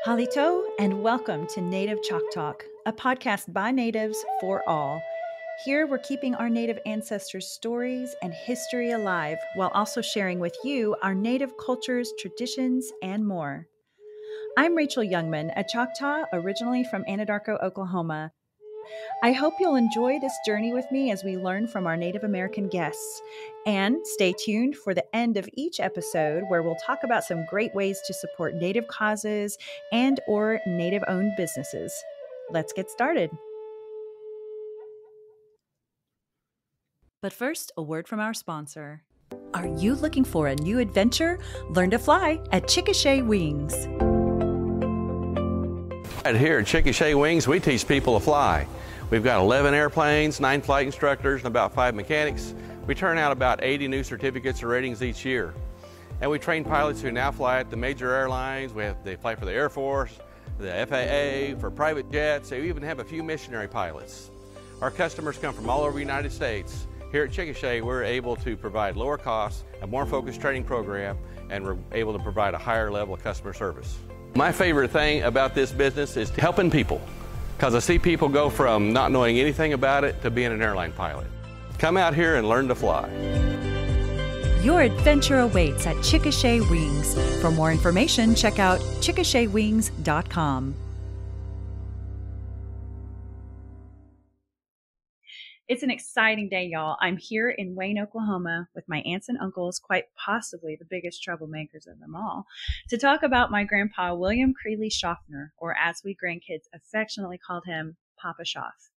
Halito, and welcome to Native Chalk Talk, a podcast by natives for all. Here we're keeping our Native ancestors' stories and history alive while also sharing with you our Native cultures, traditions, and more. I'm Rachel Youngman, a Choctaw originally from Anadarko, Oklahoma. I hope you'll enjoy this journey with me as we learn from our Native American guests. And stay tuned for the end of each episode where we'll talk about some great ways to support Native causes and or Native-owned businesses. Let's get started. But first, a word from our sponsor. Are you looking for a new adventure? Learn to fly at Chickasha Wings. Right here at Chickasha Wings, we teach people to fly. We've got 11 airplanes, 9 flight instructors, and about 5 mechanics. We turn out about 80 new certificates or ratings each year. And we train pilots who now fly at the major airlines. They fly for the Air Force, the FAA, for private jets. We even have a few missionary pilots. Our customers come from all over the United States. Here at Chickasha, we're able to provide lower costs, a more focused training program, and we're able to provide a higher level of customer service. My favorite thing about this business is helping people, because I see people go from not knowing anything about it to being an airline pilot. Come out here and learn to fly. Your adventure awaits at Chickasha Wings. For more information, check out chickashawings.com. It's an exciting day, y'all. I'm here in Wayne, Oklahoma with my aunts and uncles, quite possibly the biggest troublemakers of them all, to talk about my grandpa, William Creeley Schaffner, or as we grandkids affectionately called him, Papa Schaff.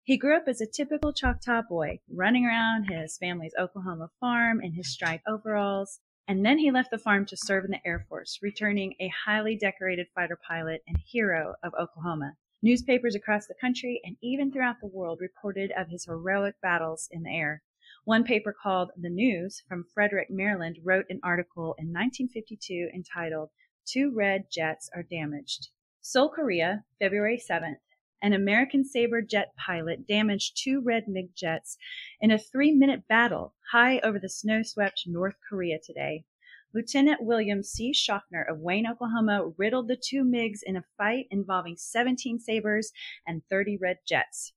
He grew up as a typical Choctaw boy, running around his family's Oklahoma farm in his striped overalls, and then he left the farm to serve in the Air Force, returning a highly decorated fighter pilot and hero of Oklahoma. Newspapers across the country and even throughout the world reported of his heroic battles in the air. One paper called The News from Frederick, Maryland, wrote an article in 1952 entitled, "Two Red Jets Are Damaged." Seoul, Korea, February 7th. An American Sabre jet pilot damaged 2 red MiG jets in a 3-minute battle high over the snow-swept North Korea today. Lieutenant William C. Schaffner of Wayne, Oklahoma, riddled the 2 MiGs in a fight involving 17 Sabres and 30 red jets.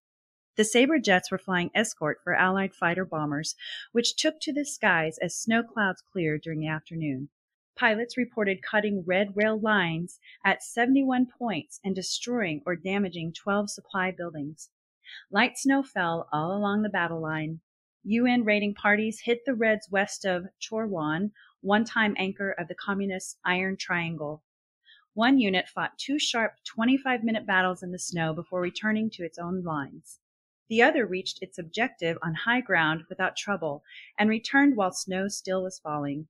The Sabre jets were flying escort for Allied fighter bombers, which took to the skies as snow clouds cleared during the afternoon. Pilots reported cutting red rail lines at 71 points and destroying or damaging 12 supply buildings. Light snow fell all along the battle line. UN raiding parties hit the Reds west of Chorwan, one-time anchor of the communist Iron Triangle. One unit fought 2 sharp 25-minute battles in the snow before returning to its own lines. The other reached its objective on high ground without trouble and returned while snow still was falling.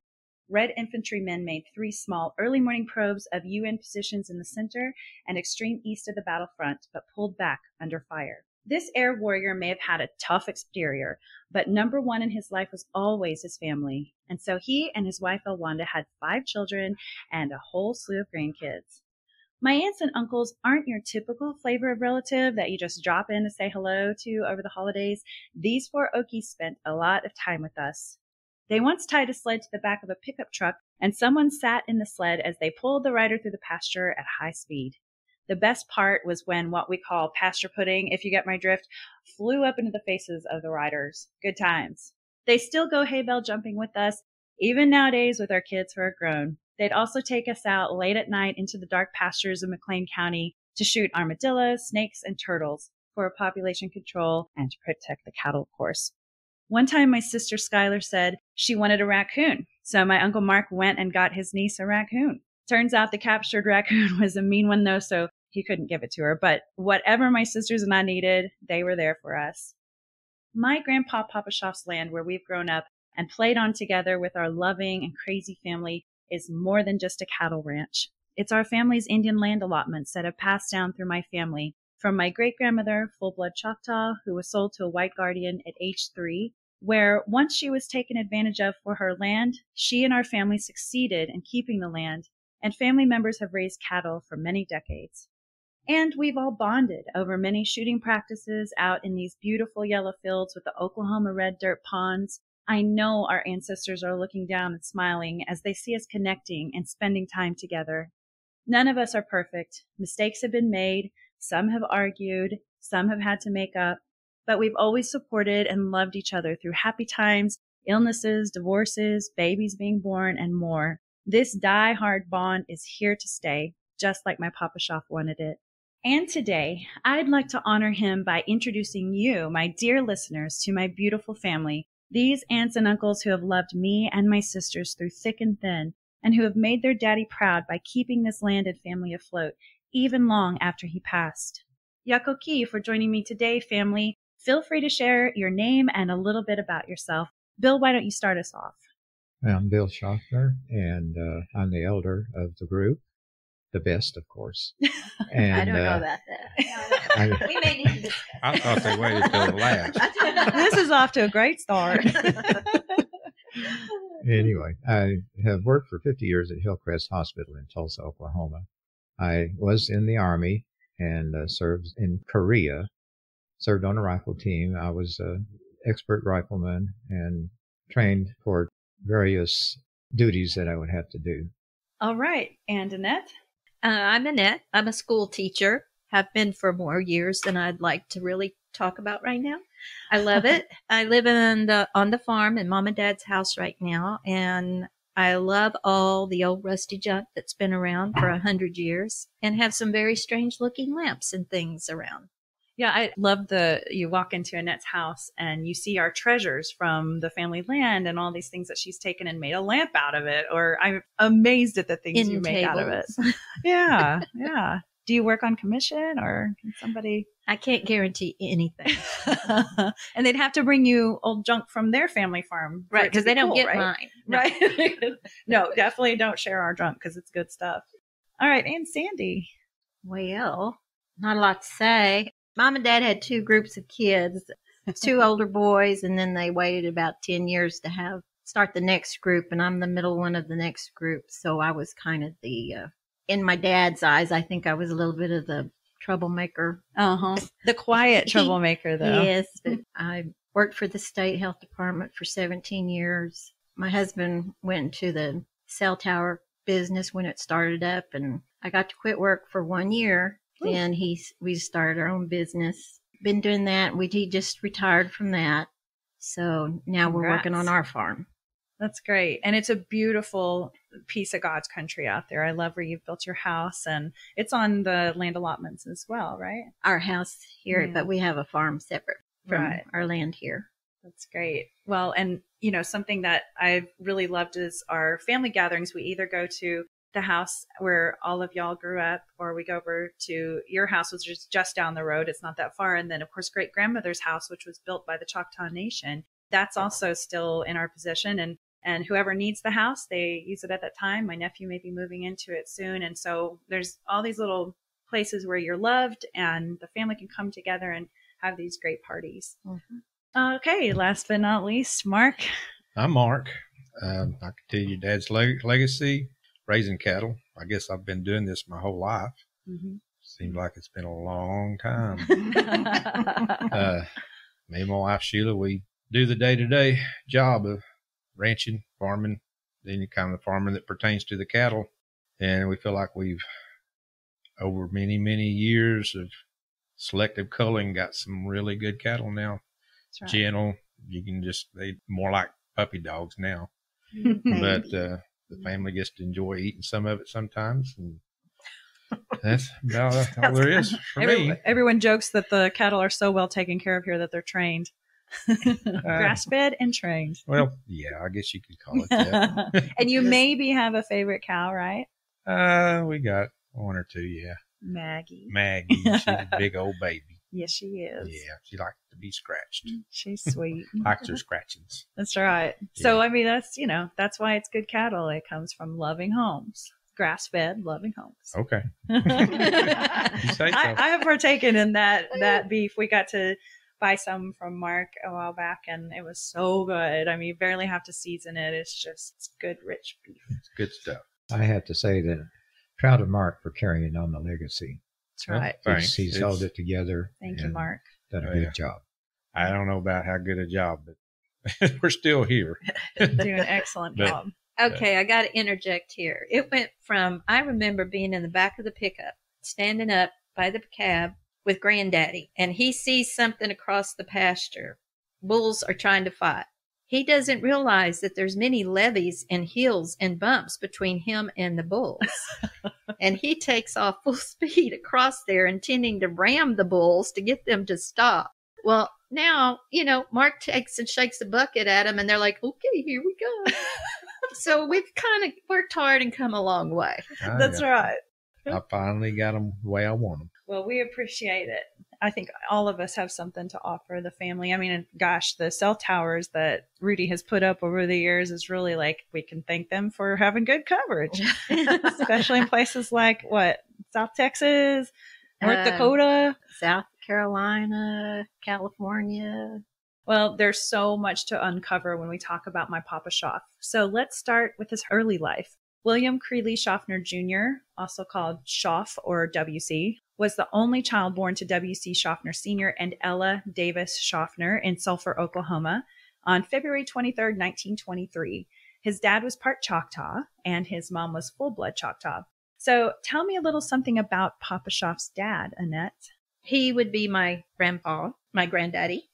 Red infantrymen made 3 small early morning probes of UN positions in the center and extreme east of the battlefront, but pulled back under fire. This air warrior may have had a tough exterior, but number one in his life was always his family. And so he and his wife Elwanda had 5 children and a whole slew of grandkids. My aunts and uncles aren't your typical flavor of relative that you just drop in to say hello to over the holidays. These 4 Okies spent a lot of time with us. They once tied a sled to the back of a pickup truck, and someone sat in the sled as they pulled the rider through the pasture at high speed. The best part was when what we call pasture pudding, if you get my drift, flew up into the faces of the riders. Good times. They still go hay bale jumping with us, even nowadays with our kids who are grown. They'd also take us out late at night into the dark pastures of McLean County to shoot armadillos, snakes, and turtles for population control and to protect the cattle, of course. One time my sister Skylar said she wanted a raccoon, so my Uncle Mark went and got his niece a raccoon. Turns out the captured raccoon was a mean one though, so he couldn't give it to her. But whatever my sisters and I needed, they were there for us. My grandpa Papa Schaff's land, where we've grown up and played on together with our loving and crazy family, is more than just a cattle ranch. It's our family's Indian land allotments that have passed down through my family, from my great-grandmother, full-blood Choctaw, who was sold to a white guardian at age 3, where once she was taken advantage of for her land, she and our family succeeded in keeping the land, and family members have raised cattle for many decades. And we've all bonded over many shooting practices out in these beautiful yellow fields with the Oklahoma red dirt ponds. I know our ancestors are looking down and smiling as they see us connecting and spending time together. None of us are perfect. Mistakes have been made. Some have argued. Some have had to make up. But we've always supported and loved each other through happy times, illnesses, divorces, babies being born, and more. This die-hard bond is here to stay, just like my Papa Schaaf wanted it. And today, I'd like to honor him by introducing you, my dear listeners, to my beautiful family, these aunts and uncles who have loved me and my sisters through thick and thin, and who have made their daddy proud by keeping this landed family afloat, even long after he passed. Yakoki for joining me today, family. Feel free to share your name and a little bit about yourself. Bill, why don't you start us off? I'm Bill Schaffner, and I'm the elder of the group. The best, of course. And, I don't know about that. We may need to discuss. I thought they waited till the last. This is off to a great start. Anyway, I have worked for 50 years at Hillcrest Hospital in Tulsa, Oklahoma. I was in the Army and served in Korea, served on a rifle team. I was an expert rifleman and trained for various duties that I would have to do. All right. And Annette? I'm Annette. I'm a school teacher. Have been for more years than I'd like to really talk about right now. I love it. I live on the farm in Mom and Dad's house right now, and I love all the old rusty junk that's been around for 100 years, and have some very strange looking lamps and things around. Yeah, I love you walk into Annette's house and you see our treasures from the family land and all these things that she's taken and made a lamp out of it. Or I'm amazed at the things you make out of it. Yeah, yeah. Do you work on commission or can somebody? I can't guarantee anything. And they'd have to bring you old junk from their family farm. Right, because they don't cool, get right? mine. No. Right. No, definitely don't share our junk because it's good stuff. All right, and Sandy. Well, not a lot to say. Mom and Dad had two groups of kids, two older boys, and then they waited about 10 years to start the next group, and I'm the middle one of the next group. So I was kind of in my dad's eyes, I think I was a little bit of the troublemaker. Uh-huh. The quiet troublemaker, though. Yes, but I worked for the state health department for 17 years. My husband went into the cell tower business when it started up, and I got to quit work for 1 year. Then we started our own business. Been doing that. He just retired from that. So now we're working on our farm. That's great. And it's a beautiful piece of God's country out there. I love where you've built your house, and it's on the land allotments as well, right? Our house here, but we have a farm separate from our land here. That's great. Well, and something that I've really loved is our family gatherings. We either go to the house where all of y'all grew up, or we go over to your house, which is just down the road. It's not that far. And then, of course, great grandmother's house, which was built by the Choctaw Nation. That's also still in our possession. And whoever needs the house, they use it at that time. My nephew may be moving into it soon. And so there's all these little places where you're loved and the family can come together and have these great parties. Mm-hmm. Okay. Last but not least, Mark. I'm Mark. I continue Dad's legacy. Raising cattle. I guess I've been doing this my whole life. Mm-hmm. Seems like it's been a long time. Me and my wife, Sheila, we do the day-to-day job of ranching, farming, any kind of farming that pertains to the cattle. And we feel like we've, over many, many years of selective culling, got some really good cattle now. That's right. Gentle. They more like puppy dogs now. But, the family gets to enjoy eating some of it sometimes. And that's about all there is for me. Everyone jokes that the cattle are so well taken care of here that they're trained. Grass-fed and trained. Well, yeah, I guess you could call it that. And you maybe have a favorite cow, right? We got one or two, yeah. Maggie. She's a big old baby. Yes, she is. Yeah, she likes to be scratched. She's sweet. Likes her scratchings. That's right. Yeah. So, I mean, that's why it's good cattle. It comes from loving homes. Grass-fed, loving homes. Okay. You say so. I have partaken in that beef. We got to buy some from Mark a while back, and it was so good. I mean, you barely have to season it. It's good, rich beef. It's good stuff. I have to say that proud of Mark for carrying on the legacy. That's right. Well, he's held it together. Thank you, Mark. Done a good job. I don't know about how good a job, but we're still here. Doing an excellent job. Okay, I got to interject here. It went from, I remember being in the back of the pickup, standing up by the cab with Granddaddy, and he sees something across the pasture. Bulls are trying to fight. He doesn't realize that there's many levees and hills and bumps between him and the bulls. And he takes off full speed across there, intending to ram the bulls to get them to stop. Well, now, Mark takes and shakes a bucket at him, and they're like, okay, here we go. So we've kind of worked hard and come a long way. That's right. I finally got them the way I want them. Well, we appreciate it. I think all of us have something to offer the family. I mean, gosh, the cell towers that Rudy has put up over the years is really like, we can thank them for having good coverage, especially in places like South Texas, North Dakota, South Carolina, California. Well, there's so much to uncover when we talk about my Papa Schaff. So let's start with his early life. William Creeley Schaffner Jr., also called Schaff or WC, was the only child born to W.C. Schaffner Sr. and Ella Davis Schaffner in Sulphur, Oklahoma, on February 23, 1923. His dad was part Choctaw, and his mom was full-blood Choctaw. So tell me a little something about Papa Schaff's dad, Annette. He would be my grandpa, my granddaddy,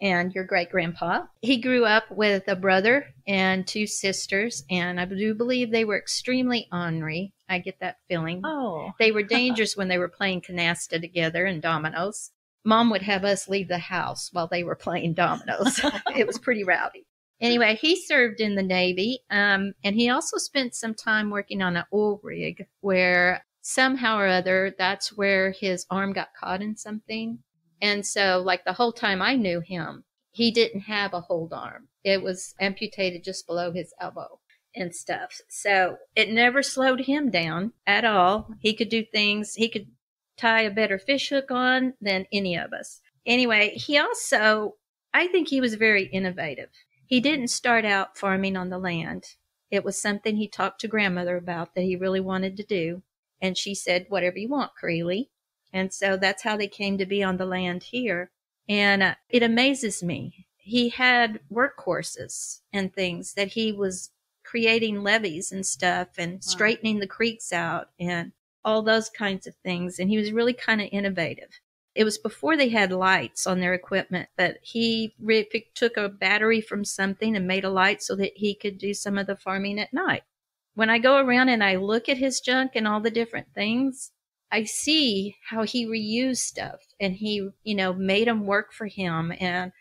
and your great-grandpa. He grew up with a brother and 2 sisters, and I do believe they were extremely ornery. I get that feeling. Oh. They were dangerous when they were playing canasta together and dominoes. Mom would have us leave the house while they were playing dominoes. It was pretty rowdy. Anyway, he served in the Navy, and he also spent some time working on an oil rig where somehow or other, that's where his arm got caught in something. And so, like, the whole time I knew him, he didn't have a hold arm. It was amputated just below his elbow and stuff. So it never slowed him down at all. He could do things. He could tie a better fish hook on than any of us. Anyway, he also, I think he was very innovative. He didn't start out farming on the land. It was something he talked to grandmother about that he really wanted to do. And she said, whatever you want, Creeley. And so that's how they came to be on the land here. And it amazes me. He had workhorses and things that he was creating levees and stuff and straightening the creeks out and all those kinds of things. And he was really kind of innovative. It was before they had lights on their equipment, but he took a battery from something and made a light so that he could do some of the farming at night. When I go around and I look at his junk and all the different things, I see how he reused stuff and he, made them work for him, and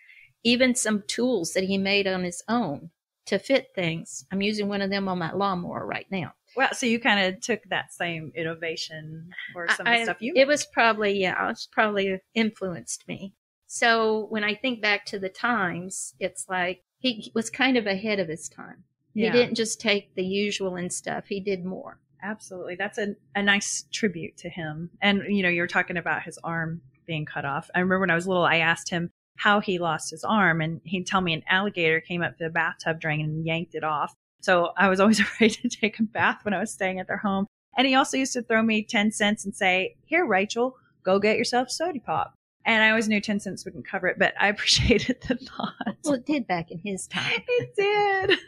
even some tools that he made on his own to fit things. I'm using one of them on my lawnmower right now. Well, so you kind of took that same innovation for some of the stuff you made. It was probably influenced me. So when I think back to the times, it's like he was kind of ahead of his time. Yeah. He didn't just take the usual and stuff. He did more. Absolutely. That's a nice tribute to him. And, you're talking about his arm being cut off. I remember when I was little, I asked him how he lost his arm, and he'd tell me an alligator came up to the bathtub drain and yanked it off. So I was always afraid to take a bath when I was staying at their home. And he also used to throw me 10 cents and say, here, Rachel, go get yourself soda pop. And I always knew 10 cents wouldn't cover it, but I appreciated the thought. Well, it did back in his time. It did.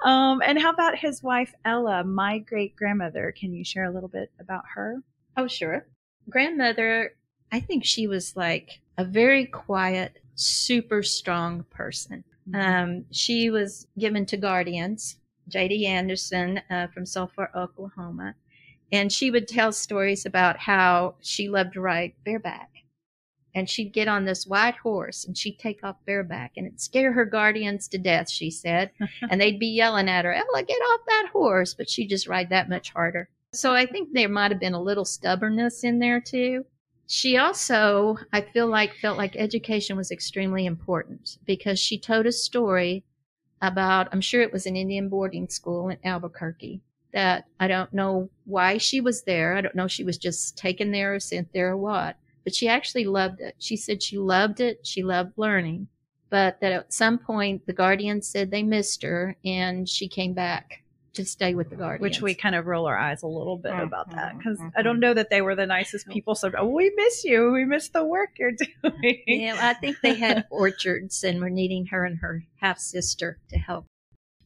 And how about his wife, Ella, my great-grandmother? Can you share a little bit about her? Oh, sure. Grandmother, I think she was like a very quiet, super strong person. She was given to guardians, J.D. Anderson from Sulphur, Oklahoma. And she would tell stories about how she loved to ride bareback. And she'd get on this white horse and she'd take off bareback, and it'd scare her guardians to death, she said. And they'd be yelling at her, Ella, get off that horse. But she'd just ride that much harder. So I think there might have been a little stubbornness in there too. She also, I felt like education was extremely important, because she told a story about, I'm sure it was an Indian boarding school in Albuquerque, that I don't know why she was there. I don't know if she was just taken there or sent there or what. But she actually loved it. She said she loved it. She loved learning. But that at some point, the guardians said they missed her, and she came back to stay with the guardians. Which we kind of roll our eyes a little bit about that, because I don't know that they were the nicest people. So, we miss you. We miss the work you're doing. Yeah, I think they had orchards and were needing her and her half-sister to help.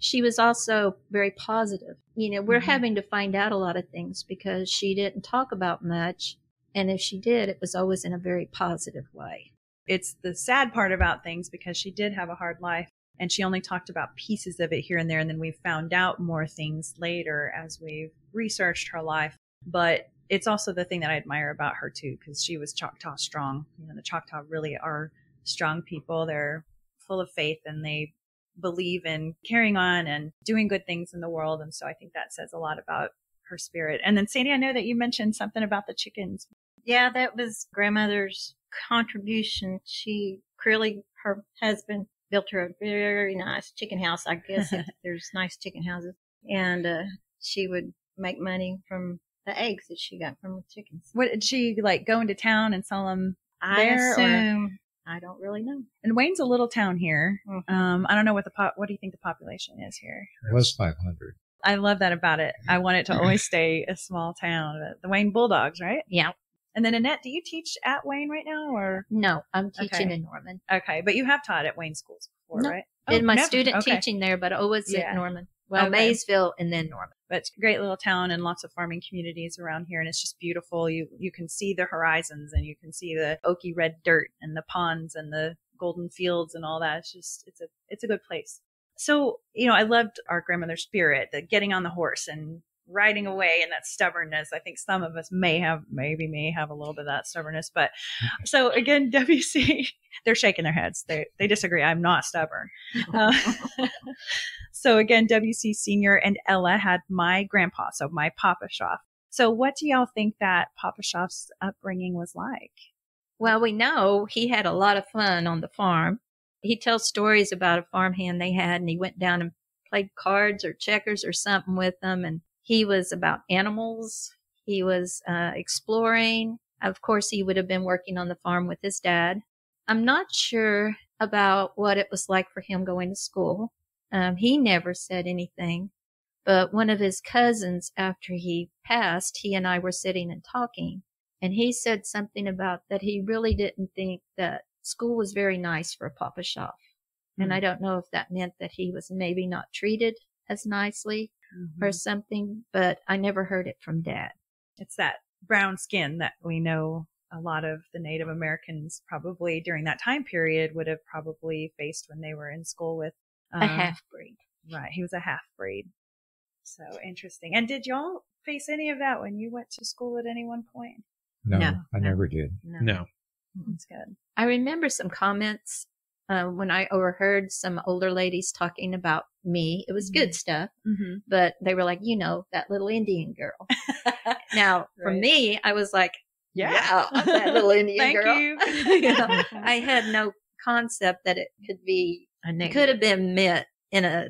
she was also very positive. We're having to find out a lot of things because she didn't talk about much. And if she did, it was always in a very positive way. It's the sad part about things because she did have a hard life and she only talked about pieces of it here and there. And then we found out more things later as we've researched her life. But it's also the thing that I admire about her too, because she was Choctaw strong. The Choctaw really are strong people. They're full of faith and they believe in carrying on and doing good things in the world. And so I think that says a lot about her spirit. And then Sandy, I know that you mentioned something about the chickens. Yeah, that was grandmother's contribution. Her husband built her a very nice chicken house. I guess if there's nice chicken houses. And she would make money from the eggs that she got from the chickens. What did she go into town and sell them I there? assume. I don't really know. And Wayne's a little town here. Mm-hmm. I don't know what do you think the population is here? It was 500. I love that about it. I want it to always stay a small town. The Wayne Bulldogs, right? Yeah. And then Annette, do you teach at Wayne right now, or? No, I'm teaching in Norman. Okay, but you have taught at Wayne schools before, right? Did my student teaching there, but always at Norman. Well, Maysville and then Norman. But it's a great little town and lots of farming communities around here, and it's just beautiful. You can see the horizons, and you can see the oaky red dirt and the ponds and the golden fields and all that. It's a good place. So, I loved our grandmother's spirit, the getting on the horse and riding away and that stubbornness. I think some of us may have a little bit of that stubbornness. But so again, WC, they're shaking their heads. They disagree. I'm not stubborn. So again, WC Senior and Ella had my grandpa, so my Papa Schaff. So what do y'all think that Papa Schaff's upbringing was like? Well, we know he had a lot of fun on the farm. He tells stories about a farmhand they had, and he went down and played cards or checkers or something with them. And he was about animals. He was exploring. Of course, he would have been working on the farm with his dad. I'm not sure about what it was like for him going to school. He never said anything. But one of his cousins, after he passed, he and I were sitting and talking. And he said something about that he really didn't think that school was very nice for Papa Schaff. And I don't know if that meant that he was maybe not treated as nicely or something, but I never heard it from Dad. It's that brown skin that we know a lot of the Native Americans probably during that time period would have probably faced when they were in school with a half-breed. Right. He was a half-breed. So interesting. And did y'all face any of that when you went to school at any one point? No, I never did. No. That's good. I remember some comments when I overheard some older ladies talking about me. It was good stuff, but they were like, that little Indian girl. Now, for me, I was like, yeah, I'm that little Indian girl. Thank you. I had no concept that it could have been meant in a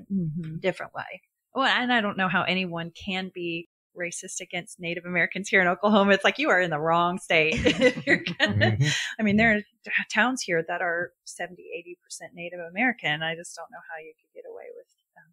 different way. Well, and I don't know how anyone can be racist against Native Americans here in Oklahoma. It's like you are in the wrong state. If you're gonna, I mean, there are towns here that are 70-80% Native American. I just don't know how you could get away with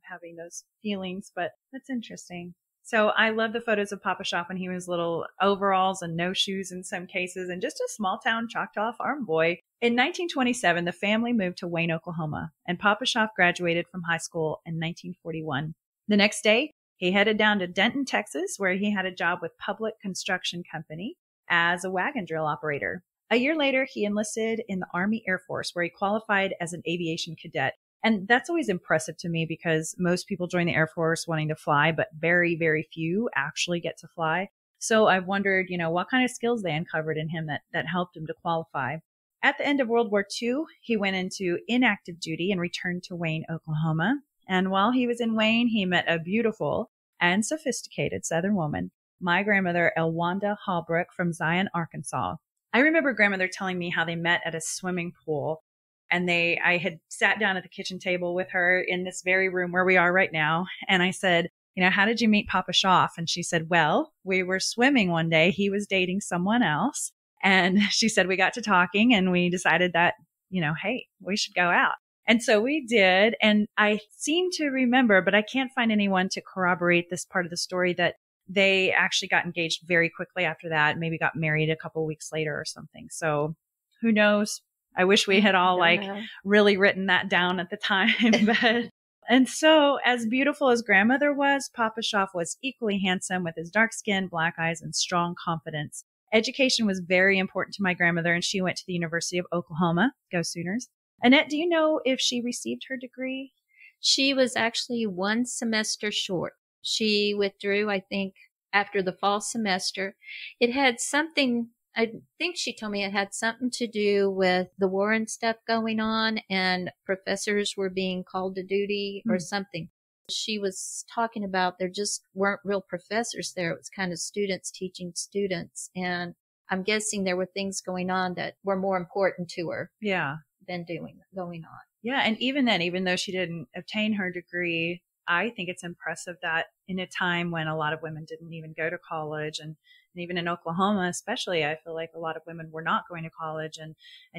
having those feelings, but that's interesting. So I love the photos of Papa Schaff when he was little, overalls and no shoes in some cases, and just a small town Choctaw farm boy. In 1927, the family moved to Wayne, Oklahoma, and Papa Schaff graduated from high school in 1941. The next day, he headed down to Denton, Texas, where he had a job with Public Construction Company as a wagon drill operator. A year later, he enlisted in the Army Air Force, where he qualified as an aviation cadet. And that's always impressive to me because most people join the Air Force wanting to fly, but very, very few actually get to fly. So I've wondered, what kind of skills they uncovered in him that helped him to qualify. At the end of World War II, he went into inactive duty and returned to Wayne, Oklahoma. And while he was in Wayne, he met a beautiful and sophisticated Southern woman, my grandmother, Elwanda Hallbrook from Zion, Arkansas. I remember grandmother telling me how they met at a swimming pool. And I had sat down at the kitchen table with her in this very room where we are right now. And I said, how did you meet Papa Schaff? And she said, well, we were swimming one day. He was dating someone else. And she said, we got to talking and we decided that, hey, we should go out. And so we did. And I seem to remember, but I can't find anyone to corroborate this part of the story, that they actually got engaged very quickly after that, maybe got married a couple of weeks later or something. So who knows? I wish we had all really written that down at the time. But And so, as beautiful as grandmother was, Papa Schaff was equally handsome with his dark skin, black eyes, and strong confidence. Education was very important to my grandmother, and she went to the University of Oklahoma. Go Sooners. Annette, do you know if she received her degree? She was actually one semester short. She withdrew, I think, after the fall semester. It had something, I think she told me it had something to do with the war and stuff going on, and professors were being called to duty or something. She was talking about there just weren't real professors there. It was kind of students teaching students. And I'm guessing there were things going on that were more important to her than going on. Yeah. And even then, even though she didn't obtain her degree, I think it's impressive that in a time when a lot of women didn't even go to college, and even in Oklahoma, especially, I feel like a lot of women were not going to college, and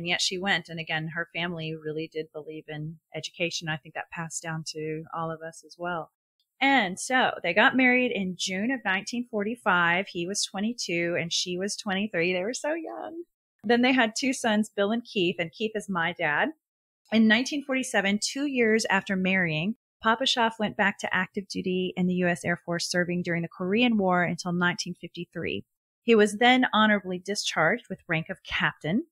yet she went. And again, her family really did believe in education. I think that passed down to all of us as well. And so they got married in June of 1945. He was 22 and she was 23. They were so young. Then they had two sons, Bill and Keith is my dad. In 1947, 2 years after marrying, Papa Schaff went back to active duty in the U.S. Air Force, serving during the Korean War until 1953. He was then honorably discharged with rank of captain.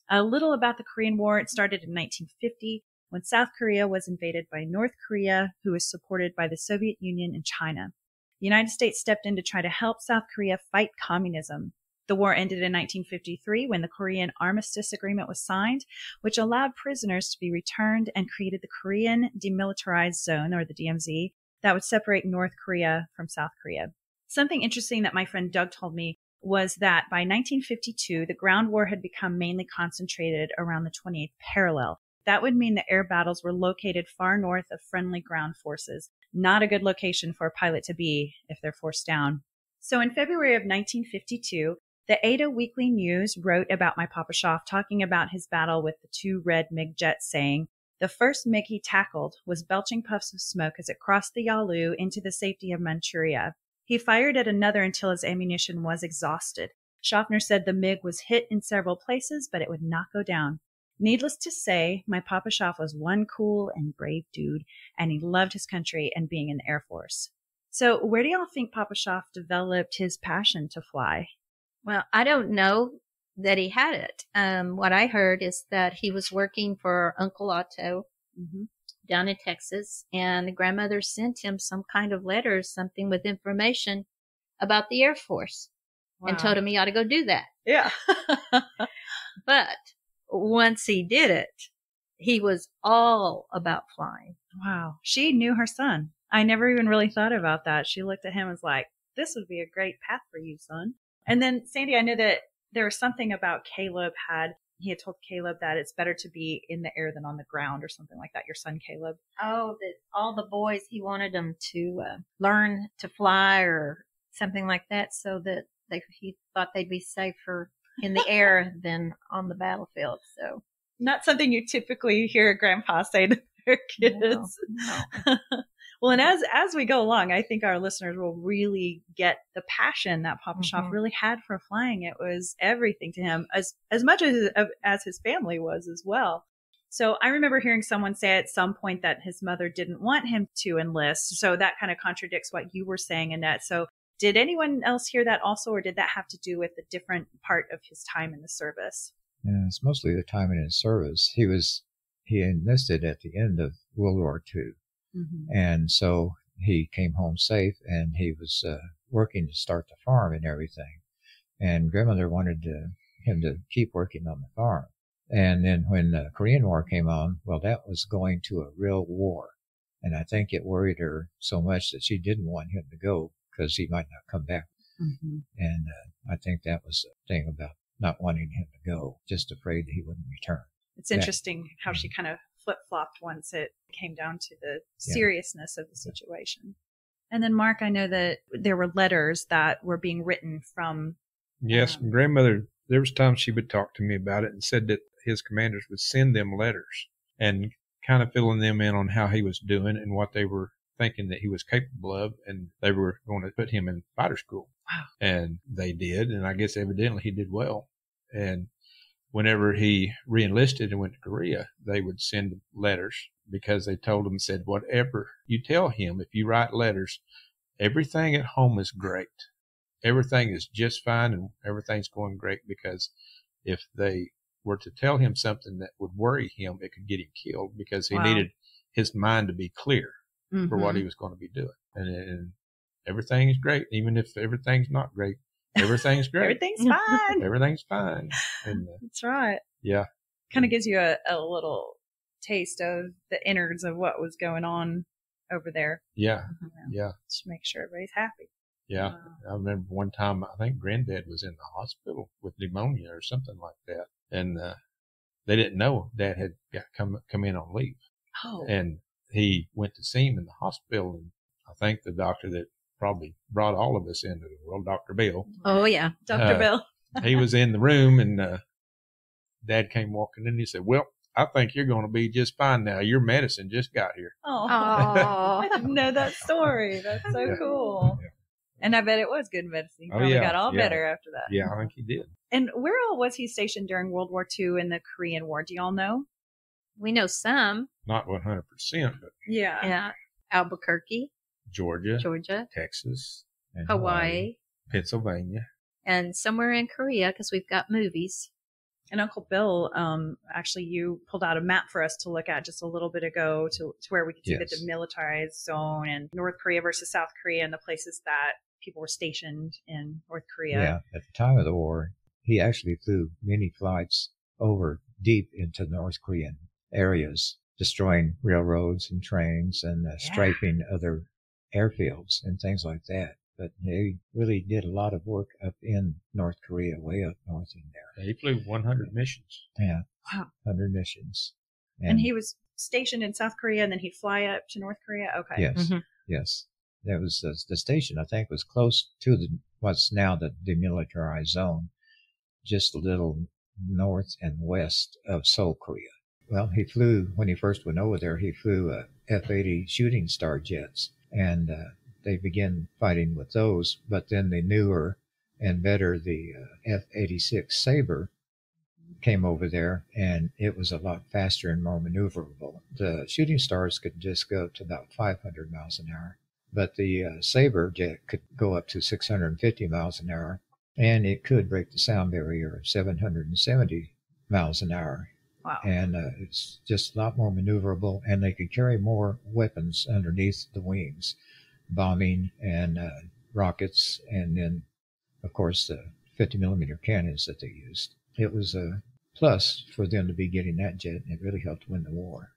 A little about the Korean War. It started in 1950 when South Korea was invaded by North Korea, who was supported by the Soviet Union and China. The United States stepped in to try to help South Korea fight communism. The war ended in 1953 when the Korean Armistice Agreement was signed, which allowed prisoners to be returned and created the Korean Demilitarized Zone, or the DMZ, that would separate North Korea from South Korea. Something interesting that my friend Doug told me was that by 1952, the ground war had become mainly concentrated around the 28th parallel. That would mean the air battles were located far north of friendly ground forces. Not a good location for a pilot to be if they're forced down. So in February of 1952, the Ada Weekly News wrote about my Papa Schaff, talking about his battle with the two red MiG jets, saying, "The first MiG he tackled was belching puffs of smoke as it crossed the Yalu into the safety of Manchuria. He fired at another until his ammunition was exhausted. Schaffner said the MiG was hit in several places, but it would not go down. Needless to say, my Papa Schaff was one cool and brave dude, and he loved his country and being in the Air Force." So where do y'all think Papa Schaff developed his passion to fly? Well, I don't know that he had it. What I heard is that he was working for Uncle Otto down in Texas, and the grandmother sent him some kind of letter or something with information about the Air Force and told him he ought to go do that. Yeah. But once he did it, he was all about flying. Wow. She knew her son. I never even really thought about that. She looked at him and was like, this would be a great path for you, son. And then, Sandy, I know that there was something about he had told Caleb that it's better to be in the air than on the ground or something like that, your son Caleb. Oh, that all the boys, he wanted them to learn to fly or something like that, so that he thought they'd be safer in the air than on the battlefield. So not something you typically hear a grandpa say to their kids. No. Well, and as we go along, I think our listeners will really get the passion that Papa Schaff really had for flying. It was everything to him, as much as his family was as well. So I remember hearing someone say at some point that his mother didn't want him to enlist. So that kind of contradicts what you were saying, Annette. So did anyone else hear that also, or did that have to do with a different part of his time in the service? Yeah, it's mostly the time in his service. He enlisted at the end of World War II. And so he came home safe, and he was working to start the farm and everything. And grandmother wanted him to keep working on the farm. And then when the Korean War came on, well, that was going to a real war. And I think it worried her so much that she didn't want him to go because he might not come back. And I think that was the thing about not wanting him to go, just afraid that he wouldn't return. It's interesting how she kind of flip-flopped once it came down to the seriousness of the situation. And then, Mark, I know that there were letters that were being written from... Yes, grandmother, there was times she would talk to me about it and said that his commanders would send them letters and kind of filling them in on how he was doing and what they were thinking that he was capable of, and they were going to put him in fighter school. Wow. And they did, and I guess evidently he did well. And whenever he re-enlisted and went to Korea, they would send letters because they told him, said, whatever you tell him, if you write letters, everything at home is great. Everything is just fine and everything's going great, because if they were to tell him something that would worry him, it could get him killed, because he needed his mind to be clear for what he was going to be doing. And everything is great. Even if everything's not great, everything's great. Everything's fine. Everything's fine. And, That's right. Yeah. Kind of gives you a little taste of the innards of what was going on over there. Yeah. Yeah. Just make sure everybody's happy. Yeah. I remember one time, I think Granddad was in the hospital with pneumonia or something like that. And they didn't know Dad had come in on leave. Oh. And he went to see him in the hospital. And I think the doctor that probably brought all of us into the world, Dr. Bill. Oh, yeah. Dr. Bill. He was in the room, and Dad came walking in and he said, well, I think you're going to be just fine now. Your medicine just got here. Oh, I didn't know that story. That's so cool. Yeah. And I bet it was good medicine. He probably got all better after that. Yeah, I think he did. And where all was he stationed during World War II and the Korean War? Do y'all know? We know some. Not 100%, but Yeah. Albuquerque, Georgia, Texas, And Hawaii, Pennsylvania. and somewhere in Korea, because we've got movies. And Uncle Bill, actually, you pulled out a map for us to look at just a little bit ago to where we could see the demilitarized zone and North Korea versus South Korea and the places that people were stationed in North Korea. Yeah, at the time of the war, he actually flew many flights over deep into North Korean areas, destroying railroads and trains and strafing other airfields and things like that. But he really did a lot of work up in North Korea, way up north in there. He flew 100 missions. Yeah, Wow. 100 missions. And he was stationed in South Korea, and then he'd fly up to North Korea? Okay. Yes, yes. That was the station, I think, was close to what's now the demilitarized zone, just a little north and west of Seoul, Korea. Well, he flew, when he first went over there, he flew F-80 Shooting Star jets, and they began fighting with those, but then the newer and better, the F-86 Sabre came over there, and it was a lot faster and more maneuverable. The Shooting Stars could just go to about 500 miles an hour, but the Sabre jet could go up to 650 miles an hour, and it could break the sound barrier of 770 miles an hour. Wow. And it's just a lot more maneuverable, and they could carry more weapons underneath the wings, bombing and rockets, and then, of course, the 50-millimeter cannons that they used. It was a plus for them to be getting that jet, and it really helped win the war.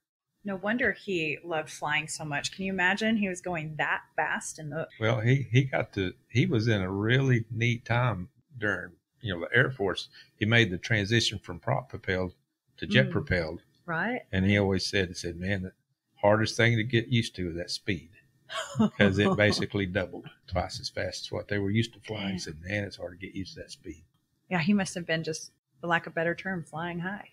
No wonder he loved flying so much. Can you imagine he was going that fast in the... Well, he was in a really neat time during, the Air Force. He made the transition from prop propelled to jet propelled. Right. And he always said, man, the hardest thing to get used to is that speed, because it basically doubled, twice as fast as what they were used to flying. He said, man, it's hard to get used to that speed. Yeah, he must have been just, for lack of a better term, flying high.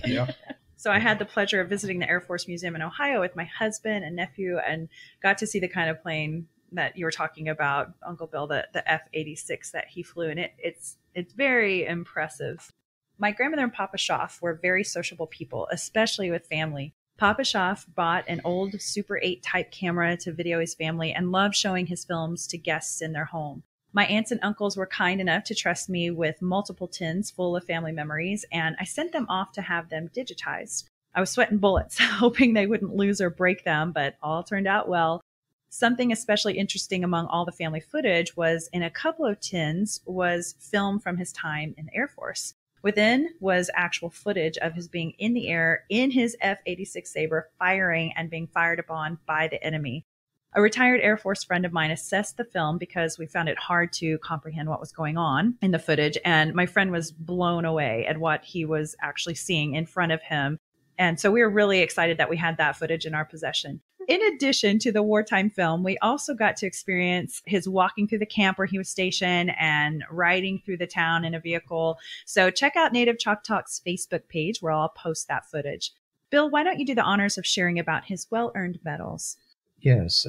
Yeah. So I had the pleasure of visiting the Air Force Museum in Ohio with my husband and nephew, and got to see the kind of plane that you were talking about, Uncle Bill, the F-86 that he flew, and it's very impressive. My grandmother and Papa Schaff were very sociable people, especially with family. Papa Schaff bought an old Super 8 type camera to video his family and loved showing his films to guests in their home. My aunts and uncles were kind enough to trust me with multiple tins full of family memories, and I sent them off to have them digitized. I was sweating bullets, hoping they wouldn't lose or break them, but all turned out well. Something especially interesting among all the family footage was in a couple of tins was film from his time in the Air Force. Within was actual footage of his being in the air in his F-86 Sabre, firing and being fired upon by the enemy. A retired Air Force friend of mine assessed the film because we found it hard to comprehend what was going on in the footage, and my friend was blown away at what he was actually seeing in front of him. And so we were really excited that we had that footage in our possession. In addition to the wartime film, we also got to experience his walking through the camp where he was stationed and riding through the town in a vehicle. So check out Native Chalk Talk's Facebook page where I'll post that footage. Bill, why don't you do the honors of sharing about his well-earned medals? Yes,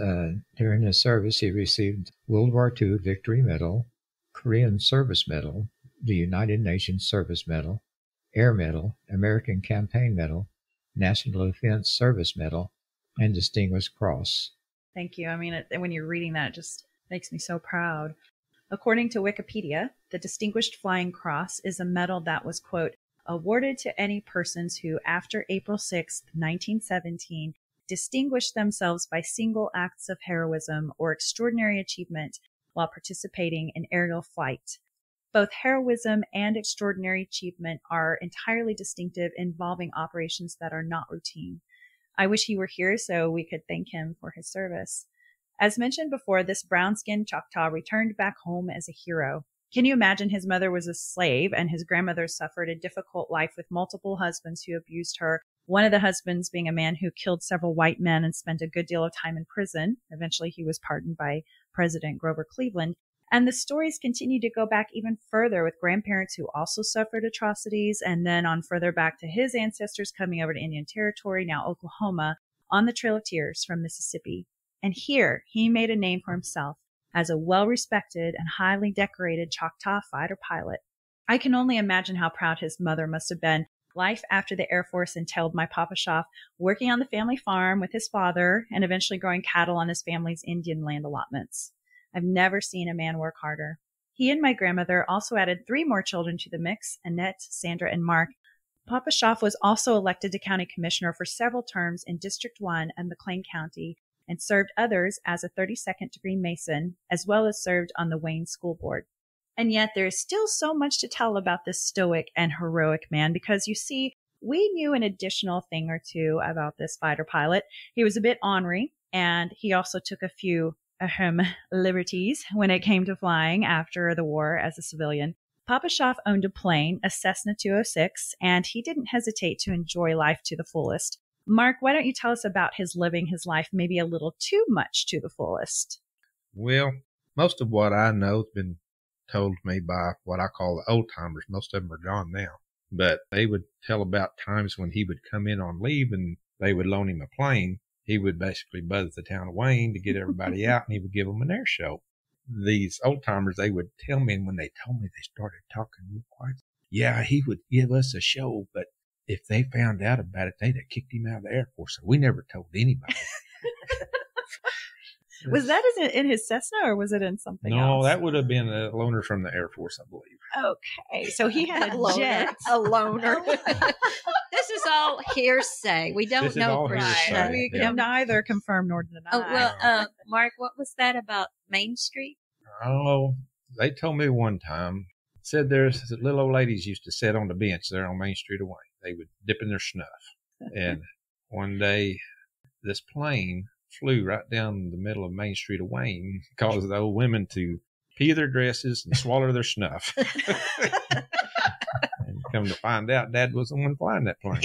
during his service, he received World War II Victory Medal, Korean Service Medal, the United Nations Service Medal, Air Medal, American Campaign Medal, National Defense Service Medal, and Distinguished Cross. Thank you. I mean, when you're reading that, it just makes me so proud. According to Wikipedia, the Distinguished Flying Cross is a medal that was, quote, awarded to any persons who, after April 6, 1917, distinguished themselves by single acts of heroism or extraordinary achievement while participating in aerial flight. Both heroism and extraordinary achievement are entirely distinctive, involving operations that are not routine. I wish he were here so we could thank him for his service. As mentioned before, this brown-skinned Choctaw returned back home as a hero. Can you imagine his mother was a slave and his grandmother suffered a difficult life with multiple husbands who abused her, one of the husbands being a man who killed several white men and spent a good deal of time in prison. Eventually, he was pardoned by President Grover Cleveland. And the stories continue to go back even further with grandparents who also suffered atrocities, and then on further back to his ancestors coming over to Indian Territory, now Oklahoma, on the Trail of Tears from Mississippi. And here, he made a name for himself as a well-respected and highly decorated Choctaw fighter pilot. I can only imagine how proud his mother must have been. Life after the Air Force entailed my Papa Schaff working on the family farm with his father and eventually growing cattle on his family's Indian land allotments. I've never seen a man work harder. He and my grandmother also added 3 more children to the mix, Annette, Sandra, and Mark. Papa Schaff was also elected to county commissioner for several terms in District 1 and McLean County, and served others as a 32nd degree Mason, as well as served on the Wayne School Board. And yet there is still so much to tell about this stoic and heroic man, because you see, we knew an additional thing or two about this fighter pilot. He was a bit ornery, and he also took a few liberties when it came to flying after the war as a civilian. Papa Schaff owned a plane, a Cessna 206, and he didn't hesitate to enjoy life to the fullest. Mark, why don't you tell us about his living his life maybe a little too much to the fullest? Well, most of what I know has been told to me by what I call the old timers. Most of them are gone now. But they would tell about times when he would come in on leave and they would loan him a plane. He would basically buzz the town of Wayne to get everybody out, and he would give them an air show. These old timers, they would tell me, and when they told me, they started talking real quiet. Yeah, he would give us a show, but if they found out about it, they'd have kicked him out of the Air Force. So we never told anybody. Was that in his Cessna, or was it in something else? No, that would have been a loaner from the Air Force, I believe. Okay, so he had a jet. A loner. This is all hearsay. We don't know for sure. We can neither confirm nor deny. Oh, well, Mark, what was that about Main Street? Oh, they told me one time, said there's little old ladies used to sit on the bench there on Main Street of Wayne. They would dip in their snuff. And one day, this plane flew right down the middle of Main Street of Wayne, caused the old women to pee their dresses and swallow their snuff. And come to find out, Dad was the one flying that plane.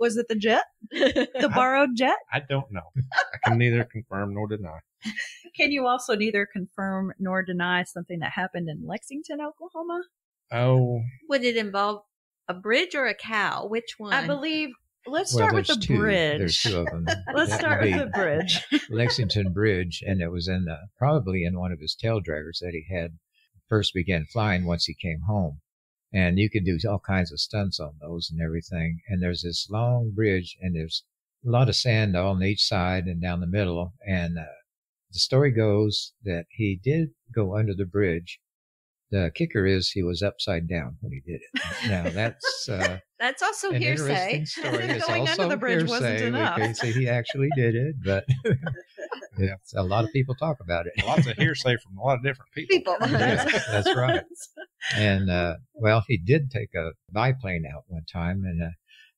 Was it the jet? The borrowed jet? I don't know. I can neither confirm nor deny. Can you also neither confirm nor deny something that happened in Lexington, Oklahoma? Oh. Would it involve a bridge or a cow? Which one? I believe. Let's start with the bridge. There's 2 of them. Let's start with the bridge. Lexington Bridge, and it was in probably in one of his tail draggers that he had first began flying once he came home. And you could do all kinds of stunts on those and everything. And there's this long bridge, and there's a lot of sand on each side and down the middle. And the story goes that he did go under the bridge. The kicker is he was upside down when he did it. Now, that's also an hearsay. interesting story. It's Going also under the bridge wasn't hearsay. enough. We can say he actually did it, but a lot of people talk about it. Lots of hearsay from a lot of different people. Yeah, that's right. And, well, he did take a biplane out one time, and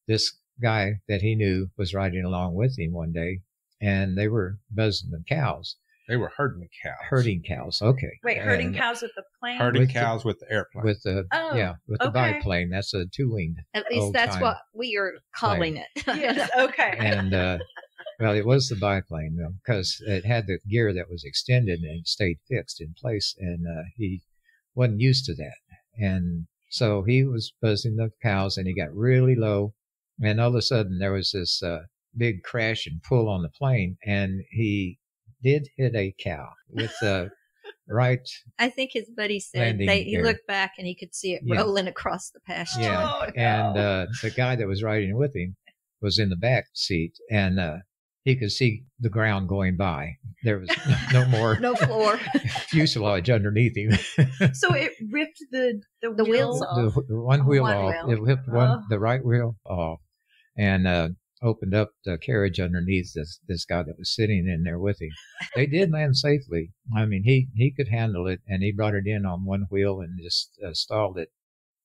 this guy that he knew was riding along with him one day, and they were buzzing the cows. They were herding cows. Herding cows, okay. Wait, herding cows with the plane? Herding cows with the airplane. With the the biplane. That's a 2-winged. At least that's what we are calling it. Yes, okay. And well, it was the biplane because it had the gear that was extended and it stayed fixed in place, and he wasn't used to that. And so he was buzzing the cows, and he got really low, and all of a sudden there was this big crash and pull on the plane, and he did hit a cow with the right. I think his buddy said he looked back and he could see it rolling across the pasture. Yeah, and the guy that was riding with him was in the back seat, and he could see the ground going by. There was no more No floor. fuselage underneath him. So it ripped the wheels off. The one wheel one off. wheel. It ripped the right wheel off, and opened up the carriage underneath this guy that was sitting in there with him. They did land safely. I mean, he could handle it, and he brought it in on one wheel and just stalled it,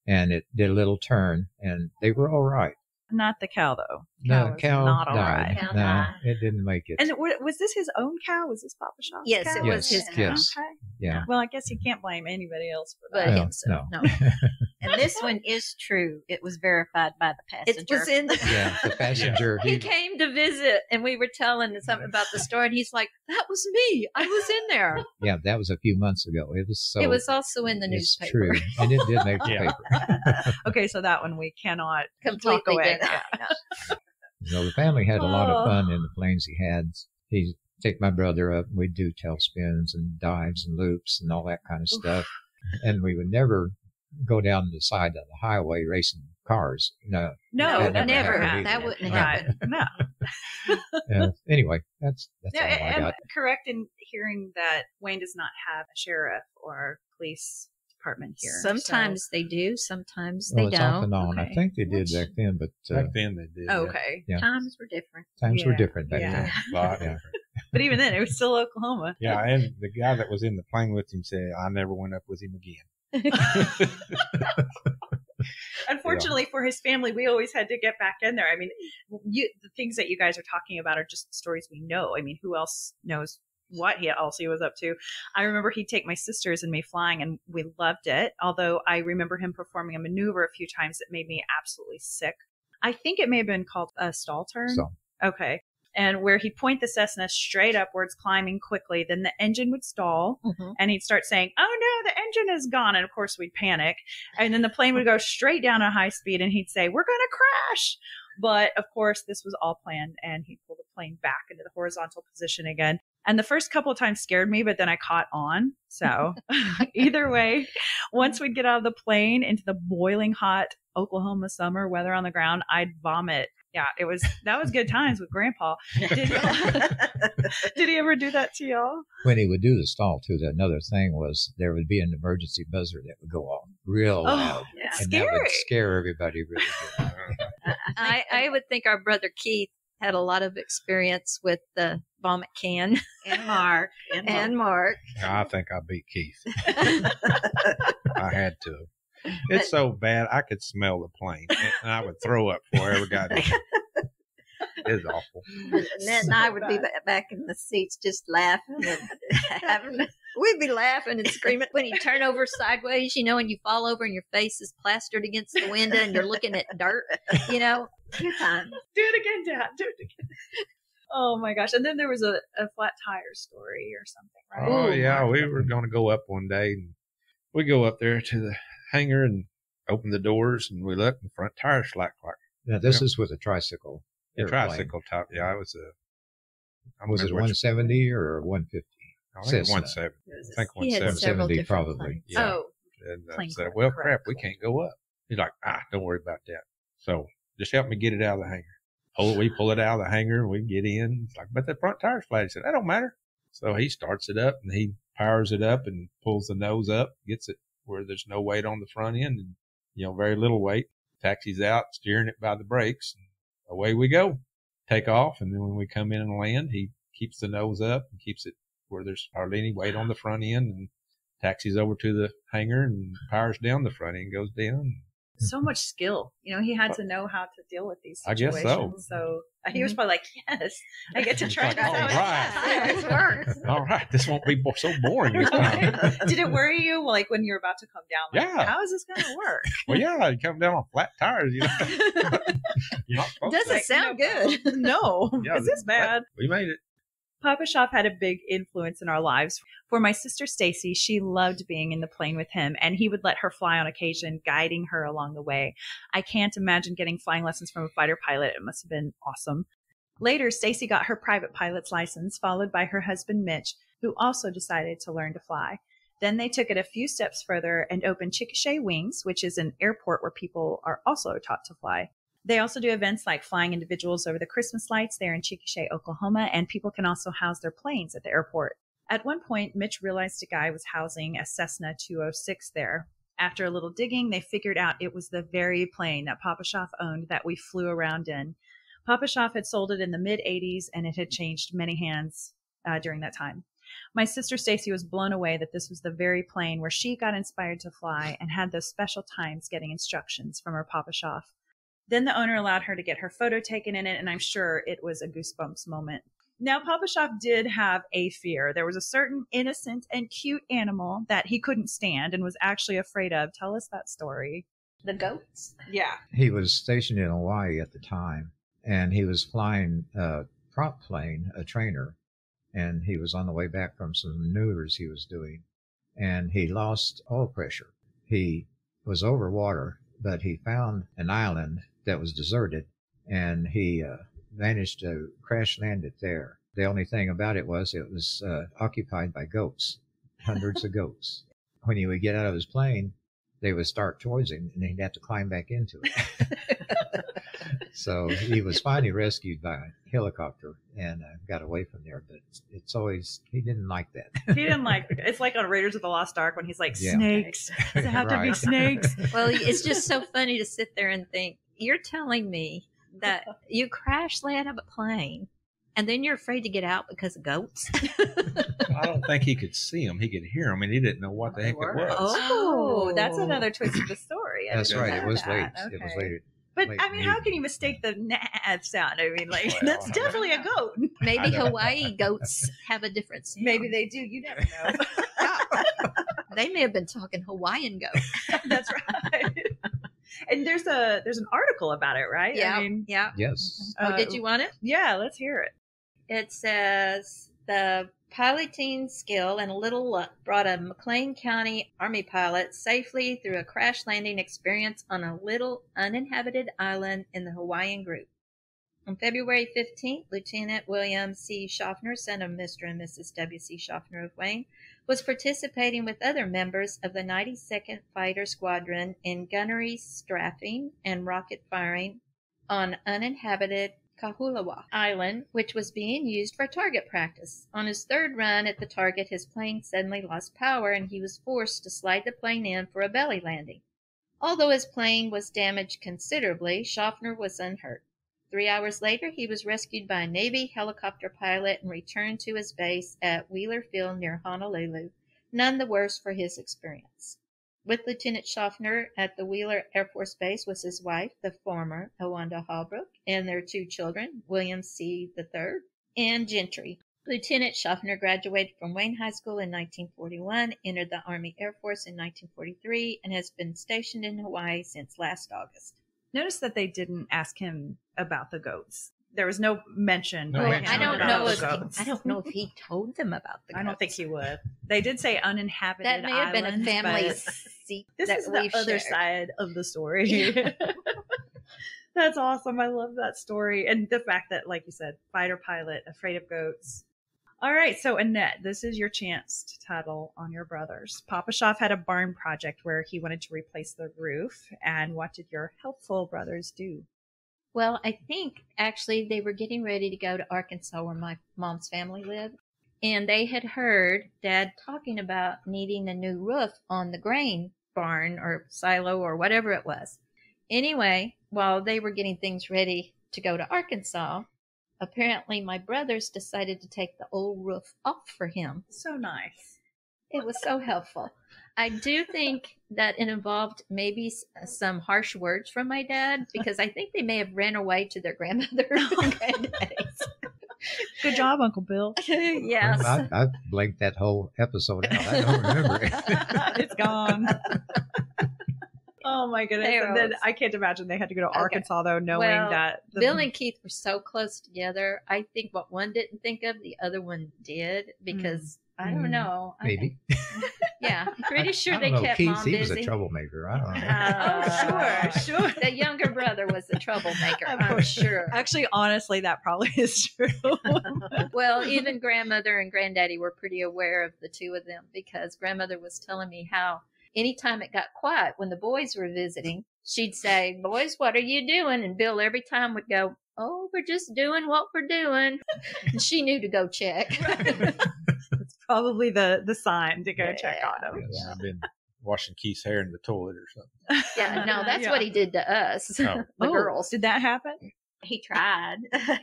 and it did a little turn, and they were all right. Not the cow, though. The was cow not all died. right. Cow No, died. it didn't make it. And was this his own cow? Was this Papa Shaw's Yes, cow? it was his cow. Yes. Okay. Yeah. Well, I guess you can't blame anybody else for But that. Well, himself. no. And this one is true. It was verified by the passenger. It was in the. Yeah, the passenger. He came to visit, and we were telling him something about the story, and he's like, "That was me. I was in there." Yeah, that was a few months ago. It was so. It was also in the it's newspaper. true, and it did make the Yeah. paper. Okay, so that one we cannot Completely talk away. denied. So the family had a lot Oh. of fun in the planes he had. He'd take my brother up, and we'd do tailspins and dives and loops and all that kind of stuff. And we would never go down the side of the highway racing cars. No. No, That that never never happened. happened. That wouldn't Right. happen. No. Anyway, that's No, all I am I got. correct in hearing that Wayne does not have a sheriff or police department here? Sometimes they do. Sometimes Well, they it's off and don't. on. I Okay. think they did back then, but Back then they did. So, okay. Yeah. Times were different. times were Yeah, different back yeah. then. A lot Yeah. different. But even then, it was still Oklahoma. Yeah, and the guy that was in the plane with him said, I never went up with him again. Unfortunately for his family, we always had to get back in there. I mean, the things that you guys are talking about are just stories we know. I mean, who else knows what else he was up to? I remember he'd take my sisters and me flying, and we loved it. Although I remember him performing a maneuver a few times that made me absolutely sick. I think it may have been called a stall turn. So, Okay. And where he'd point the Cessna straight upwards, climbing quickly, then the engine would stall, Mhm. and he'd start saying, "Oh no, the engine is gone!" And of course, we'd panic. And then the plane would go straight down at high speed, and he'd say, "We're going to crash!" But of course, this was all planned, and he'd pull the plane back into the horizontal position again. And the first couple of times scared me, but then I caught on. So either way, once we'd get out of the plane into the boiling hot Oklahoma summer weather on the ground, I'd vomit. Yeah, that was good times with Grandpa. Did he ever do that to y'all? when he would do the stall, too, another thing was there would be an emergency buzzer that would go off real loud. It's And scary. that would scare everybody really good. I would think our brother Keith had a lot of experience with the vomit can. And Mark. And Mark. I think I beat Keith. I had to. It's so bad, I could smell the plane, and I would throw up before I ever got in. It's awful. Annette and I would be back in the seats just laughing and having. We'd be laughing and screaming when you turn over sideways, and you fall over and your face is plastered against the window and you're looking at dirt, Good time. Do it again, Dad. Do it again. Oh my gosh. And then there was a flat tire story or something, right? Oh, Oh, yeah, my we were going to go up one day, and we go up there to the hangar and open the doors, and we look, and the front tire slack like Now, this Yep. is with a tricycle. a airplane. tricycle top. Yeah, it was Was it 170 or 150? I think Cessna? 170. I think He had 170. several 170 different probably. planes. Yeah. Oh, And Plane said, correct, well, correct, crap, we correct. can't go up. He's like, don't worry about that. So just help me get it out of the hangar. We pull it out of the hangar, and we get in. It's like, but the front tire's flat. He said, that don't matter. So he starts it up, and he powers it up and pulls the nose up, gets it where there's no weight on the front end, and, very little weight. Taxis out, steering it by the brakes, and away we go. Take off, and then when we come in and land, he keeps the nose up and keeps it where there's hardly any weight on the front end, and taxis over to the hangar and powers down the front end, goes down. so much skill. He had to know how to deal with these I guess situations. so. So he was probably like, yes, I get to try Like, this all out. right. This works. All right, this won't be so boring this time. Right? Did it worry you, like when you're about to come down? Like, Yeah. how is this going to work? Well, yeah, you come down on flat tires, You're not supposed Doesn't to. sound good. No. Yeah, Is this bad? We made it. Papa Shop had a big influence in our lives. For my sister Stacy, she loved being in the plane with him, and he would let her fly on occasion, guiding her along the way. I can't imagine getting flying lessons from a fighter pilot. It must have been awesome. Later, Stacy got her private pilot's license, followed by her husband Mitch, who also decided to learn to fly. Then they took it a few steps further and opened Chickasha Wings, which is an airport where people are also taught to fly. They also do events like flying individuals over the Christmas lights there in Chickasha, Oklahoma, and people can also house their planes at the airport. At one point, Mitch realized a guy was housing a Cessna 206 there. After a little digging, they figured out it was the very plane that Papa Schaff owned that we flew around in. Papa Schaff had sold it in the mid-'80s, and it had changed many hands during that time. My sister Stacy was blown away that this was the very plane where she got inspired to fly and had those special times getting instructions from her Papa Schaff. Then the owner allowed her to get her photo taken in it, and I'm sure it was a goosebumps moment. Now, Papa Schaff did have a fear. There was a certain innocent and cute animal that he couldn't stand and was actually afraid of. Tell us that story. The goats. Yeah. He was stationed in Hawaii at the time, and he was flying a prop plane, a trainer, and he was on the way back from some maneuvers he was doing, and he lost oil pressure. He was over water, but he found an island that was deserted, and he managed to crash land it there. The only thing about it was occupied by goats, hundreds of goats. When he would get out of his plane, they would start towards him, and he'd have to climb back into it. So he was finally rescued by a helicopter and got away from there. But he didn't like that. He didn't like it. It's like on Raiders of the Lost Ark when he's like, snakes. Does it have to be Right. snakes? Well, it's just so funny to sit there and think, you're telling me that you crash land of a plane and then you're afraid to get out because of goats? I don't think he could see them. He could hear them, and he didn't know what the heck it was. Oh, that's another twist of the story. I That's didn't right. know It was that. late. Okay. It was later. But late I mean, how music. can you mistake the sound? I mean, like, Well, that's definitely a goat. Maybe Hawaii goats have a different sound. Maybe they do. You never know. They may have been talking Hawaiian goat. That's right. And there's an article about it, right? Yeah. I mean, Yeah. Yes. Oh, did you want it? Yeah, let's hear it. It says the piloting skill and a little luck brought a McLean County Army pilot safely through a crash landing experience on a little uninhabited island in the Hawaiian group. On February 15th, Lieutenant William C. Schaffner, son of Mr. and Mrs. W.C. Schaffner of Wayne, was participating with other members of the 92nd Fighter Squadron in gunnery strafing and rocket firing on uninhabited Kahulawa Island, which was being used for target practice. On his third run at the target, his plane suddenly lost power and he was forced to slide the plane in for a belly landing. Although his plane was damaged considerably, Schaffner was unhurt. 3 hours later, he was rescued by a Navy helicopter pilot and returned to his base at Wheeler Field near Honolulu, none the worse for his experience. With Lieutenant Schaffner at the Wheeler Air Force Base was his wife, the former Elwanda Holbrook, and their 2 children, William C. III and Gentry. Lieutenant Schaffner graduated from Wayne High School in 1941, entered the Army Air Force in 1943, and has been stationed in Hawaii since last August. Notice that they didn't ask him about the goats. There was no mention. No by mention him I don't about know the if goats. I don't know if he told them about the goats. I don't think he would. They did say uninhabited That may have been a island, family but seat This that is the we've other shared. side of the story. That's awesome. I love that story. And the fact that, like you said, fighter pilot, afraid of goats. All right. So, Annette, this is your chance to tattle on your brothers. Papa Schaff had a barn project where he wanted to replace the roof. And what did your helpful brothers do? Well, I think actually they were getting ready to go to Arkansas where my mom's family lived. And they had heard Dad talking about needing a new roof on the grain barn or silo or whatever it was. Anyway, while they were getting things ready to go to Arkansas, apparently my brothers decided to take the old roof off for him. So nice. It was so helpful. I do think that it involved maybe some harsh words from my dad because I think they may have ran away to their grandmother and granddaddies. Good job, Uncle Bill. Yes. I blanked that whole episode out. I don't remember it. It's gone. Oh my goodness. There And then was- I can't imagine they had to go to Okay. Arkansas though, knowing Well, that Bill and Keith were so close together. I think what one didn't think of, the other one did because I don't know. Maybe. Yeah, I'm pretty sure I they don't know. kept Keith, Mom he was busy. a troublemaker. I don't know. Oh, sure. The younger brother was the troublemaker, Of I'm course. sure. Actually, honestly, that probably is true. Well, even grandmother and granddaddy were pretty aware of the two of them because grandmother was telling me how anytime it got quiet when the boys were visiting, she'd say, "Boys, what are you doing?" And Bill every time would go, "Oh, we're just doing what we're doing." And she knew to go check. It's probably the sign to go check on him. Yes, I've been washing Keith's hair in the toilet or something. Yeah, no, that's what he did to us, the girls. Did that happen? He tried.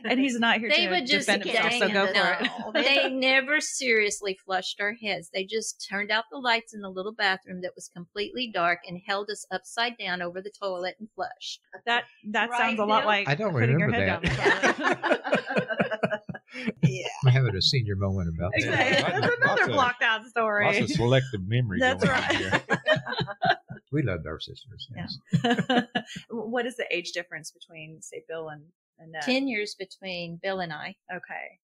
And he's not here They to would just defend himself, so go for it. No, they never seriously flushed our heads. They just turned out the lights in the little bathroom that was completely dark and held us upside down over the toilet and flushed. That Right, sounds a lot Bill? like I don't putting your remember head that. down the toilet. I'm having a senior moment about that. Exactly. That's Lots another of- blocked out story. Lots of selective memory That's going on right. here. We loved our sisters. Yes. What is the age difference between, say, Bill and Ned? 10 years between Bill and I, Okay.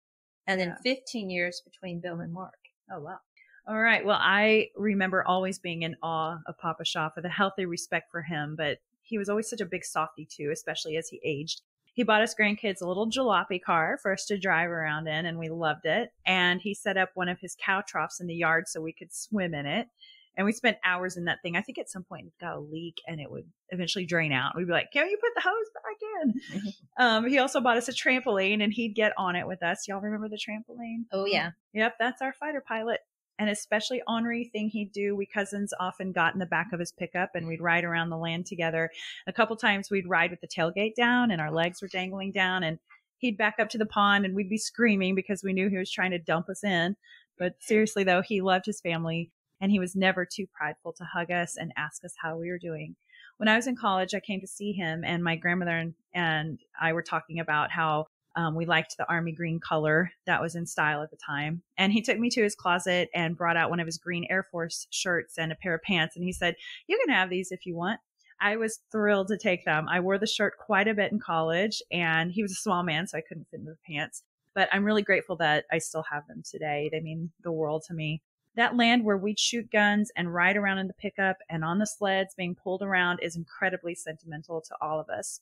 and then Yeah. 15 years between Bill and Mark. Oh, wow. All right. Well, I remember always being in awe of Papa Shaw for the healthy respect for him, but he was always such a big softy, too, especially as he aged. He bought us grandkids a little jalopy car for us to drive around in, and we loved it. And he set up one of his cow troughs in the yard so we could swim in it. And we spent hours in that thing. I think at some point it got a leak and it would eventually drain out. We'd be like, "Can you put the hose back in?" He also bought us a trampoline and he'd get on it with us. Y'all remember the trampoline? Oh, yeah. Yep, that's our fighter pilot. And especially ornery thing he'd do, we cousins often got in the back of his pickup and we'd ride around the land together. A couple times we'd ride with the tailgate down and our legs were dangling down, and he'd back up to the pond and we'd be screaming because we knew he was trying to dump us in. But seriously though, he loved his family and he was never too prideful to hug us and ask us how we were doing. When I was in college, I came to see him, and my grandmother and I were talking about how we liked the army green color that was in style at the time. And he took me to his closet and brought out one of his green Air Force shirts and a pair of pants. And he said, "You can have these if you want." I was thrilled to take them. I wore the shirt quite a bit in college, and he was a small man, so I couldn't fit into the pants. But I'm really grateful that I still have them today. They mean the world to me. That land where we'd shoot guns and ride around in the pickup and on the sleds being pulled around is incredibly sentimental to all of us.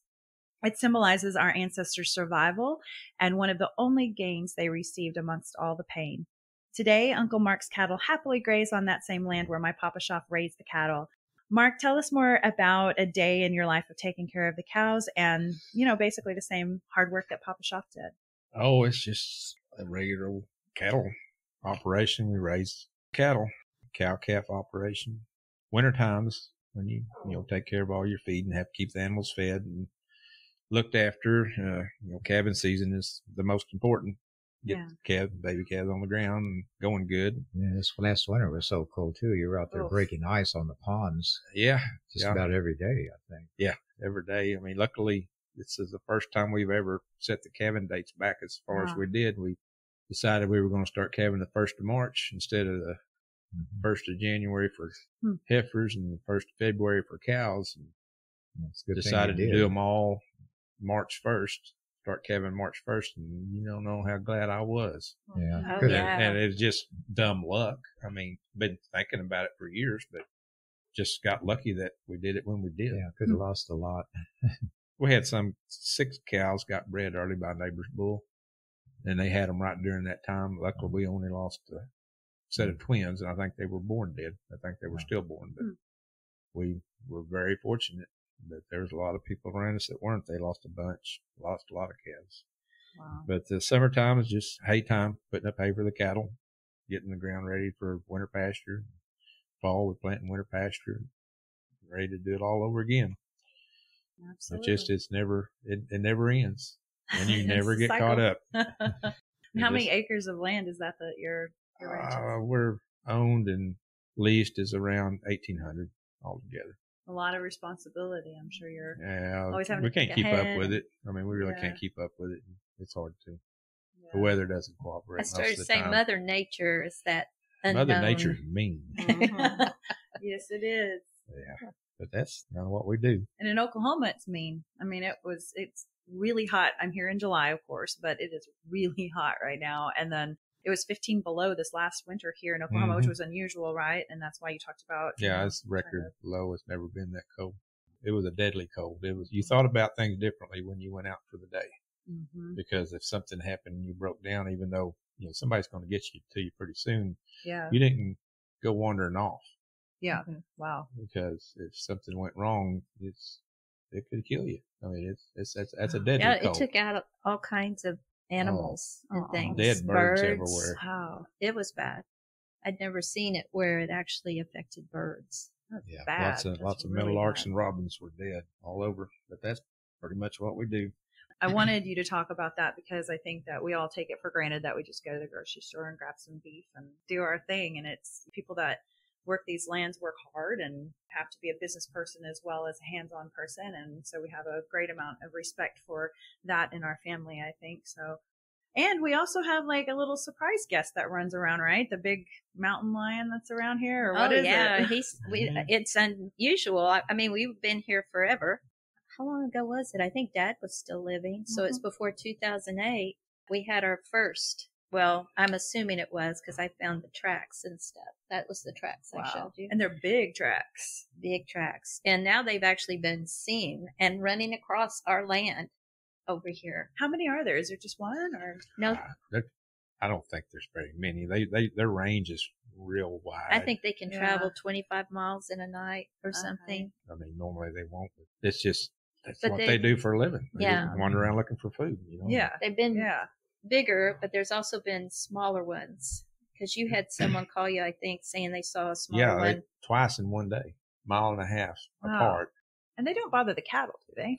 It symbolizes our ancestors' survival and one of the only gains they received amongst all the pain. Today, Uncle Mark's cattle happily graze on that same land where my Papa Shaw raised the cattle. Mark, tell us more about a day in your life of taking care of the cows and, basically the same hard work that Papa Shaw did. Oh, it's just a regular old cattle operation. We raise cattle, cow-calf operation. Winter times when you take care of all your feed and have to keep the animals fed and looked after. Calving season is the most important. Get baby calves on the ground and going good. Yeah, this last winter was so cold too. You were out there Oof. breaking ice on the ponds Yeah, just about every day, I think. every day. I mean, luckily, this is the first time we've ever set the calving dates back as far as Wow. we did. We decided we were going to start calving the 1st of March instead of the 1st of January for heifers and the 1st of February for cows. And It's a good decided thing to you do did. them all March 1st, start calving March 1st. And you don't know how glad I was. Yeah, Oh, could yeah. have. And it's just dumb luck. I mean, been thinking about it for years, but just got lucky that we did it when we did. Yeah, could have lost a lot. We had 6 cows got bred early by neighbor's bull, and they had them right during that time. Luckily, we only lost a set of twins, and I think they were born dead. I think they were stillborn, but we were very fortunate. But there was a lot of people around us that weren't. They lost a bunch, lost a lot of calves. Wow. But the summertime is just hay time, putting up hay for the cattle, getting the ground ready for winter pasture. Fall, we're planting winter pasture, ready to do it all over again. Absolutely. It never ends, and you never get Cycle. caught up. How many acres of land is that your ranch is? We're owned and leased is around 1,800 altogether. A lot of responsibility. I'm sure you're Yeah, always having we to can't think keep ahead up with and- it. I mean, we really Yeah. can't keep up with it. It's hard to. Yeah. The weather doesn't cooperate. I most started of the saying time. Mother Nature is that unknown. Mother Nature's mean. Mhm. Yes, it is. Yeah, but that's kind of what we do. And in Oklahoma, it's mean. I mean, it's really hot. I'm here in July, of course, but it is really hot right now. And then it was 15 below this last winter here in Oklahoma, which was unusual, right? And that's why you talked about. Yeah, it's record low. It's never been that cold. It was a deadly cold. You thought about things differently when you went out for the day, Mm-hmm. because if something happened and you broke down, even though somebody's going to get you to you pretty soon, Yeah. you didn't go wandering off. Yeah. Wow. because if something went wrong, it could kill you. I mean, that's a deadly Yeah, cold. it took out all kinds of animals and things. Dead birds everywhere. Wow, it was bad. I'd never seen it where it actually affected birds. That's Yeah, bad. lots of That's really meadowlarks bad. and robins were dead all over. But that's pretty much what we do. I wanted you to talk about that because I think that we all take it for granted that we just go to the grocery store and grab some beef and do our thing. And it's people that work these lands work hard and have to be a business person as well as a hands-on person. And so we have a great amount of respect for that in our family, I think. So, and we also have like a little surprise guest that runs around, right? The big mountain lion that's around here, or what is yeah, it? it's unusual. I mean, we've been here forever. How long ago was it? I think Dad was still living, so it's before 2008. We had our first. Well, I'm assuming it was because I found the tracks and stuff. That was the tracks I showed you. And they're big tracks. Big tracks. And now they've actually been seen and running across our land over here. How many are there? Is there just one or? No, I don't think there's very many. Their range is real wide. I think they can Yeah. travel 25 miles in a night or something. I mean, normally they won't. But it's just that's But what they- they do for a living. They Yeah. just wander around looking for food. Yeah. They've been Yeah. bigger, but there's also been smaller ones. Because you had someone call you, I think, saying they saw a smaller Yeah, one. twice in one day, mile and a half Wow. apart. And they don't bother the cattle, do they?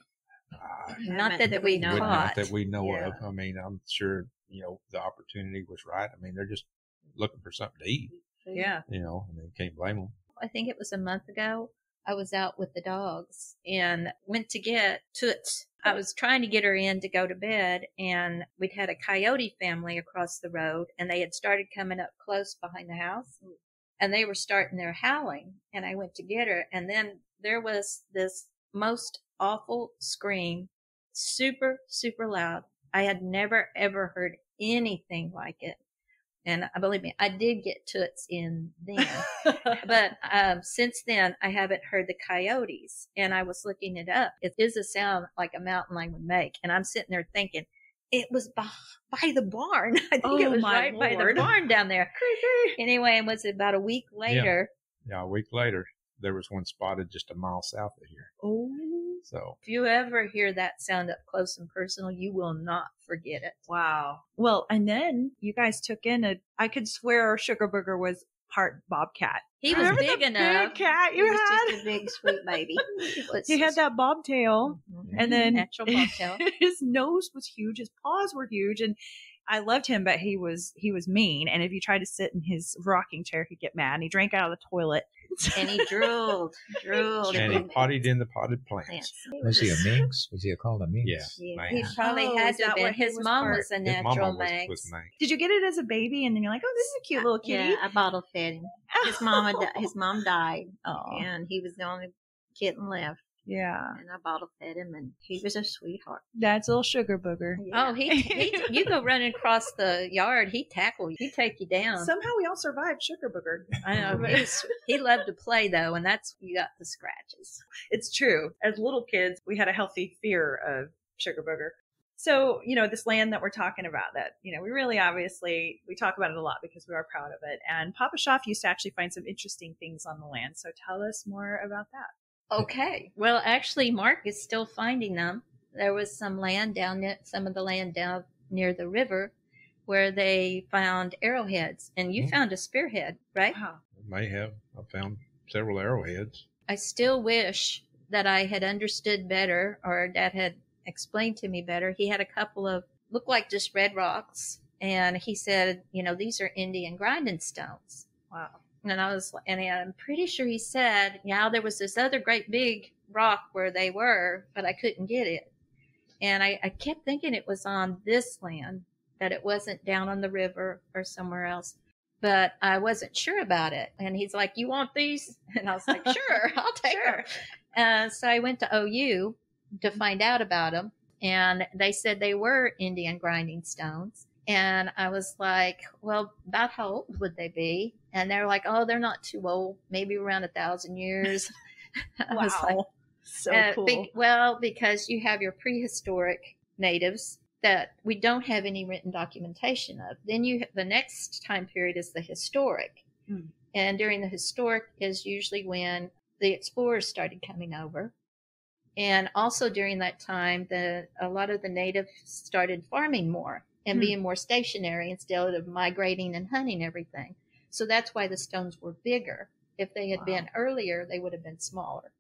Not that we know Not of. that we know Yeah. of. I mean, I'm sure the opportunity was right. I mean, they're just looking for something to eat. Yeah. I mean, can't blame them. I think it was a month ago. I was out with the dogs and went to get Toots. I was trying to get her in to go to bed, and we'd had a coyote family across the road, and they had started coming up close behind the house, and they were starting their howling, and I went to get her, and then there was this most awful scream, super, super loud. I had never, ever heard anything like it. And believe me, I did get Toots in then. But since then, I haven't heard the coyotes. And I was looking it up. It is a sound like a mountain lion would make. And I'm sitting there thinking, it was by the barn. I think it Oh, was my right by the Lord. barn down there. Creepy. Anyway, it was about a week later. Yeah, a week later, there was one spotted just a mile south of here. Oh. So If you ever hear that sound up close and personal, you will not forget it. Wow. Well, and then you guys took in I could swear Sugar Booger was part bobcat. He was Remember big the enough. big cat He you was had? just a big sweet baby. He had that bobtail, and then Natural bobtail. his nose was huge, his paws were huge, and I loved him, but he was mean. And if you tried to sit in his rocking chair, he'd get mad. And he drank out of the toilet. And he drooled. and he potted in the potted plants. Plants. Was he a minx? Was he called a minx? Yeah, Yeah. man. He probably Oh, had is to have that been. what he His was mom part? was a His natural mama Manx. was Manx. Did you get it as a baby, and then you're like, oh, this is a cute little kitty? Yeah, I bottle fed him. His mom died, Oh, and he was the only kitten left. yeah. And I bottle fed him, and he was a sweetheart. That's little Sugar Booger. Oh, you go running across the yard, he'd tackle you. He'd take you down. Somehow we all survived Sugar Booger. I know. He loved to play, though, and that's you got the scratches. It's true. As little kids, we had a healthy fear of Sugar Booger. So, this land that we're talking about that, we really obviously, we talk about it a lot because we are proud of it. And Papa Schaff used to actually find some interesting things on the land. So tell us more about that. Okay. Well, actually, Mark is still finding them. There was some land some of the land down near the river where they found arrowheads. And you found a spearhead, right? Wow. May have. I found several arrowheads. I still wish that I had understood better or Dad had explained to me better. He had a couple of, looked like just red rocks. And he said, these are Indian grinding stones. Wow. And I'm pretty sure he said, there was this other great big rock where they were, but I couldn't get it. And I kept thinking it was on this land, that it wasn't down on the river or somewhere else. But I wasn't sure about it. And he's like, you want these? And I was like, sure, I'll take them. So I went to OU to find out about them. And they said they were Indian grinding stones. And I was like, well, about how old would they be? And they're like, oh, they're not too old, maybe around 1,000 years. I was like, so cool. because you have your prehistoric natives that we don't have any written documentation of. Then the next time period is the historic. And during the historic is usually when the explorers started coming over. And also during that time, a lot of the natives started farming more and being more stationary instead of migrating and hunting everything. So that's why the stones were bigger. If they had been earlier, they would have been smaller.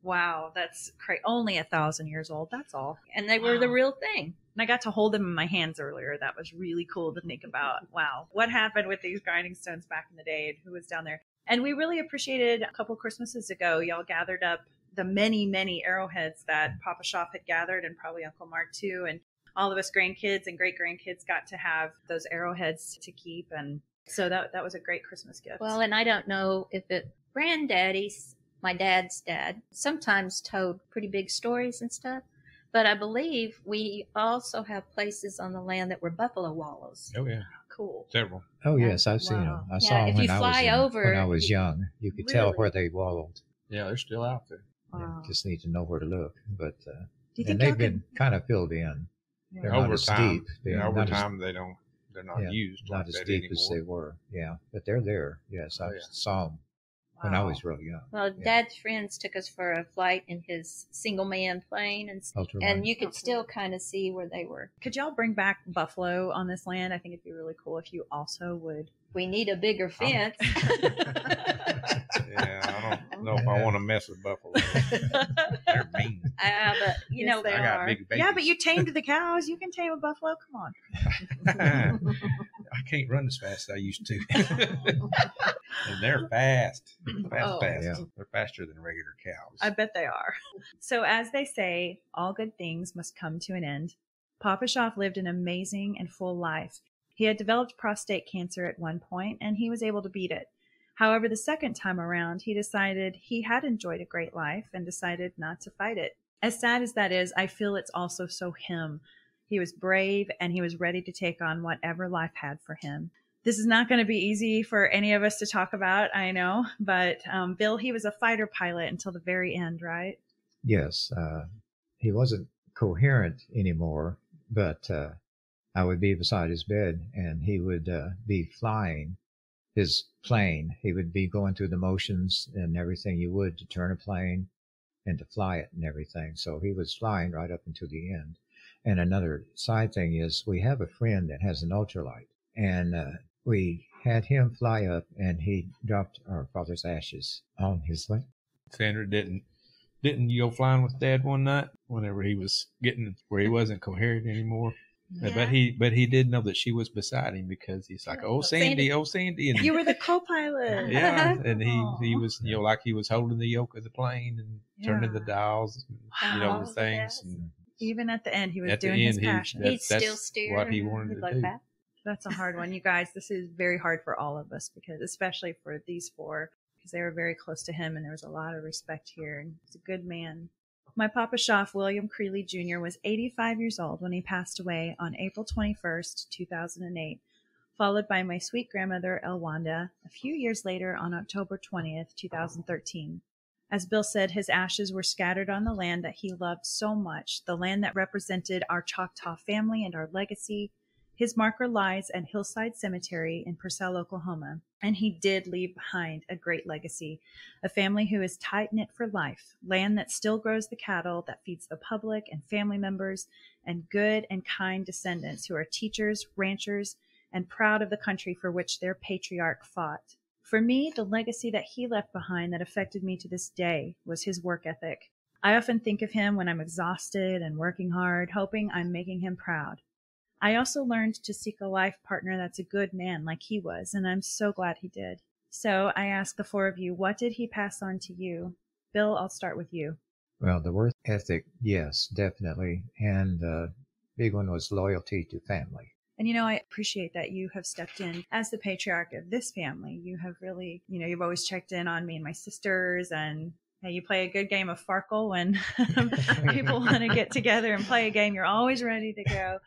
Wow, that's crazy. Only 1,000 years old. That's all. And they were the real thing. And I got to hold them in my hands earlier. That was really cool to think about. Wow, what happened with these grinding stones back in the day and who was down there? And we really appreciated a couple Christmases ago, y'all gathered up the many, many arrowheads that Papa Schaff had gathered, and probably Uncle Mark too. And all of us grandkids and great grandkids got to have those arrowheads to keep. And so that was a great Christmas gift. Well, and I don't know if granddaddy's, my dad's dad, sometimes told pretty big stories and stuff. But I believe we also have places on the land that were buffalo wallows. Oh, yeah. Cool. Several. Oh, yes, I've seen them. I saw them when I was young. You could tell where they wallowed. Yeah, they're still out there. Wow. You just need to know where to look. But and they've been kind of filled in. Yeah. They're Over not as time, deep. Over time, they're not used not like as that deep anymore. as they were. Yeah, but they're there. Yes, I saw them when I was real young. Well, Dad's friends took us for a flight in his single-man plane, and you could still kind of see where they were. Could y'all bring back buffalo on this land? I think it'd be really cool if you also would. We need a bigger fence. Yeah, I don't know if I want to mess with buffalo. They're mean. But you know they they I got are. big babies. Yeah, but you tamed the cows. You can tame a buffalo. Come on. I can't run as fast as I used to. And they're fast. Fast. Yeah. They're faster than regular cows. I bet they are. So as they say, all good things must come to an end. Papa Schaff lived an amazing and full life. He had developed prostate cancer at one point, and he was able to beat it. However, the second time around, he decided he had enjoyed a great life and decided not to fight it. As sad as that is, I feel it's also so him. He was brave, and he was ready to take on whatever life had for him. This is not going to be easy for any of us to talk about, I know, but Bill, he was a fighter pilot until the very end, right? Yes, he wasn't coherent anymore, but I would be beside his bed, and he would be flying his plane. He would be going through the motions and everything you would to turn a plane and to fly it and everything. So he was flying right up until the end. And another side thing is we have a friend that has an ultralight, and we had him fly up, and he dropped our father's ashes on his leg. Sandra, didn't you go flying with Dad one night whenever he was getting where he wasn't coherent anymore? Yeah. But he did know that she was beside him because he's like, oh Sandy, and You were the co-pilot. yeah, and he was like he was holding the yoke of the plane and turning the dials, the things. And even at the end, he was at doing the end, his passion. He'd still steer. What he wanted to do. That's a hard one. You guys, this is very hard for all of us, because especially for these four, because they were very close to him and there was a lot of respect here, and he's a good man. My Papa Schaff, William Creeley Jr., was 85 years old when he passed away on April 21st, 2008, followed by my sweet grandmother, Elwanda, a few years later on October 20th, 2013. As Bill said, his ashes were scattered on the land that he loved so much, the land that represented our Choctaw family and our legacy. His marker lies at Hillside Cemetery in Purcell, Oklahoma, and he did leave behind a great legacy, a family who is tight-knit for life, land that still grows the cattle, that feeds the public and family members, and good and kind descendants who are teachers, ranchers, and proud of the country for which their patriarch fought. For me, the legacy that he left behind that affected me to this day was his work ethic. I often think of him when I'm exhausted and working hard, hoping I'm making him proud. I also learned to seek a life partner that's a good man like he was, and I'm so glad he did. So I ask the four of you, what did he pass on to you? Bill, I'll start with you. Well, the work ethic, yes, definitely. And the big one was loyalty to family. And, I appreciate that you have stepped in as the patriarch of this family. You have really, you've always checked in on me and my sisters, and Yeah, you play a good game of Farkle when people want to get together and play a game. You're always ready to go.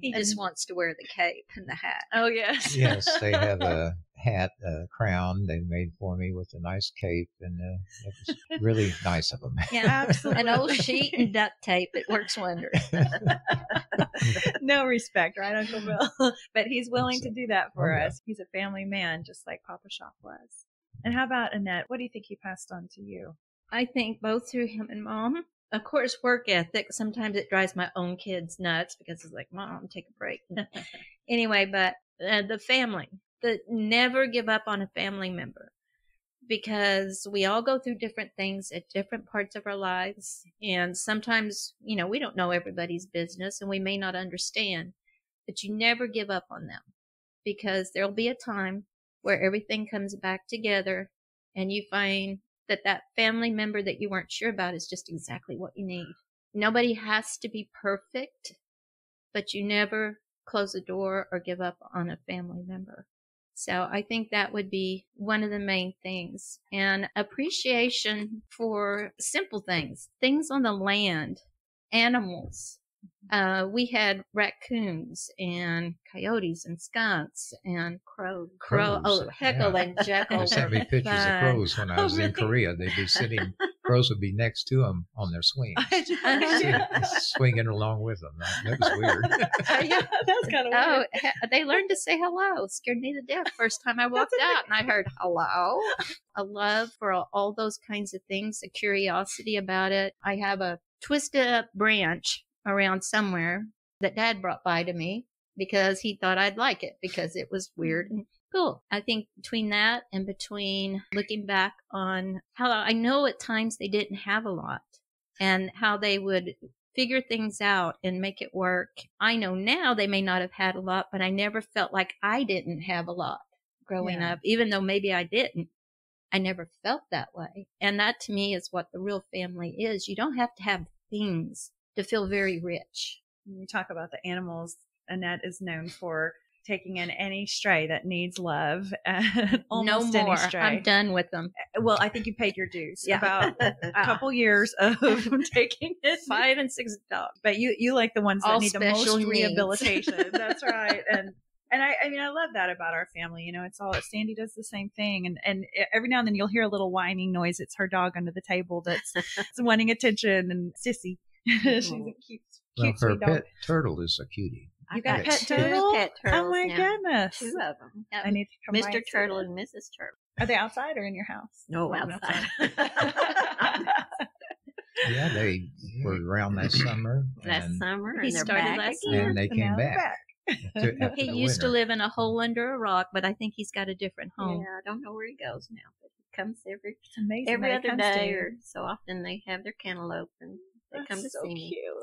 He just wants to wear the cape and the hat. Oh, yes. Yes, they have a hat, a crown they made for me with a nice cape, and it was really nice of them. Yeah, Absolutely. An old sheet and duct tape. It works wonders. No respect, right, Uncle Bill? But he's willing to do that for Oh, yeah. us. He's a family man, just like Papa Shop was. And how about Annette? What do you think he passed on to you? I think both through him and Mom. Of course, work ethic. Sometimes it drives my own kids nuts because it's like, Mom, take a break. Anyway, but the family. Never give up on a family member, because we all go through different things at different parts of our lives. And sometimes, we don't know everybody's business and we may not understand, but you never give up on them, because there'll be a time where everything comes back together and you find that family member that you weren't sure about is just exactly what you need. Nobody has to be perfect, but you never close the door or give up on a family member. So I think that would be one of the main things. And appreciation for simple things on the land, animals. We had raccoons and coyotes and skunks and crow. Oh, Heckle yeah. and Jekyll. They sent me pictures of fun. crows when I was really? in Korea. They'd be sitting, crows would be next to them on their swings, swinging along with them. That was weird. Yeah, that's kind of weird. They learned to say hello. Scared me to death first time I walked out and I heard hello. A love for all those kinds of things, a curiosity about it. I have a twisted up branch around somewhere that Dad brought by to me because he thought I'd like it because it was weird and cool. I think between that and between looking back on how I know at times they didn't have a lot and how they would figure things out and make it work. I know now they may not have had a lot, but I never felt like I didn't have a lot growing up, even though maybe I didn't. I never felt that way. And that to me is what the real family is. You don't have to have things to feel very rich. When you talk about the animals, Annette is known for taking in any stray that needs love. Almost No more. Any stray. I'm done with them. Well, I think you paid your dues. Yeah. About a couple years of taking in 5 and 6 dogs. But you like the ones that All need the special most needs. rehabilitation. That's right. And I mean, I love that about our family. It's all Sandy does the same thing. And every now and then you'll hear a little whining noise. It's her dog under the table that's wanting attention. And Sissy, she's a cute, Well, her sweet dog. pet turtle is a cutie. You got I've pet two turtle? pet turtles Oh my now. goodness. 2 of them. I need to come by Mr. and see Turtle it. and Mrs. Turtle. Are they outside or in your house? No, Oh, outside. Yeah, they were around that summer. Last and, summer, He and they're started back last again. and they And now came they're back. After He the used to winter. live in a hole under a rock, but I think he's got a different home. Yeah, I don't know where he goes now, but he comes every It's amazing. every that it other comes to day, you. or so often they have their cantaloupe and they come to That's so see me. cute.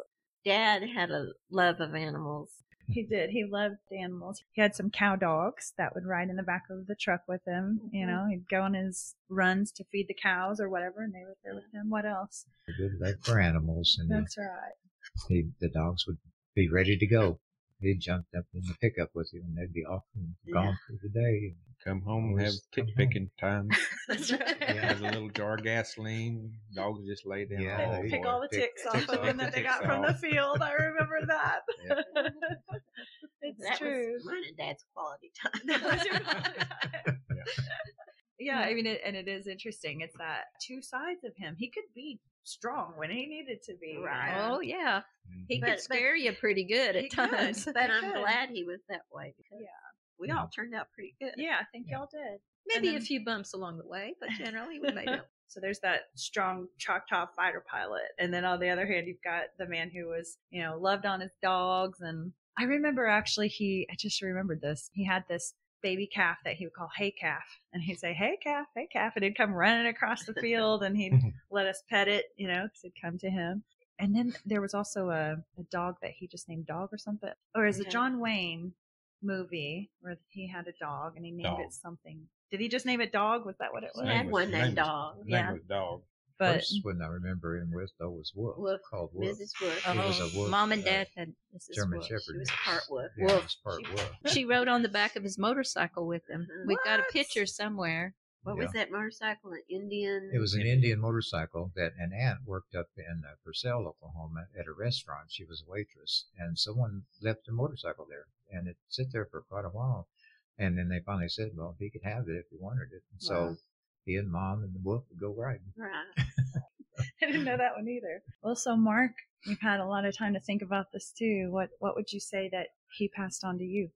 Dad had a love of animals. He did. He loved animals. He had some cow dogs that would ride in the back of the truck with him. He'd go on his runs to feed the cows or whatever, and they were there with him. What else? A good love for animals, and That's right. the dogs would be ready to go. They jumped up in the pickup with you, and they'd be off and gone for the day. Come home and have Always tick come picking time. That's right. Have a little jar of gasoline. Dogs just lay down. Yeah, They they would pick would all the pick ticks off ticks of off him the that they ticks got from the off. field. I remember that. Yeah. It's That true. was mine and Dad's quality time. That was your time. Yeah, I mean, it is interesting. It's that two sides of him. He could be strong when he needed to be. Right. Oh, yeah. He But- could scare you pretty good He at times. could. But I'm Good. glad he was that way because Yeah. we all turned out pretty good. Yeah, I think y'all did. Maybe And then- a few bumps along the way, but generally we made it. So there's that strong Choctaw fighter pilot. And then on the other hand, you've got the man who was, loved on his dogs. And I remember actually I just remembered this. He had this baby calf that he would call Hey Calf. And he'd say, Hey Calf, Hey Calf. And he'd come running across the field and he'd let us pet it, because it'd come to him. And then there was also a dog that he just named Dog or something. Or is it Okay. John Wayne movie where he had a dog and he named Dog. it something. Did he just name it Dog? Was that what it He was? had was- one his named name was- Dog. His Yeah. name was Dog. But First one I remember him with, though, was Wolf. Wolf. Called Wolf. Mrs. Wolf. He was a wolf, Mom and Dad had Mrs. German Wolf. Shepherd. She was part wolf. Yeah, Wolf. he was part wolf. She rode on the back of his motorcycle with him. We've got a What? picture somewhere. What was that motorcycle? An Indian? It was an Indian motorcycle that an aunt worked up in Purcell, Oklahoma at a restaurant. She was a waitress, and someone left a motorcycle there, and it sit there for quite a while. And then they finally said, well, he could have it if he wanted it. And so he and Mom and the wolf would go riding. Right. I didn't know that one either. Well, so Mark, you've had a lot of time to think about this too. What would you say that he passed on to you?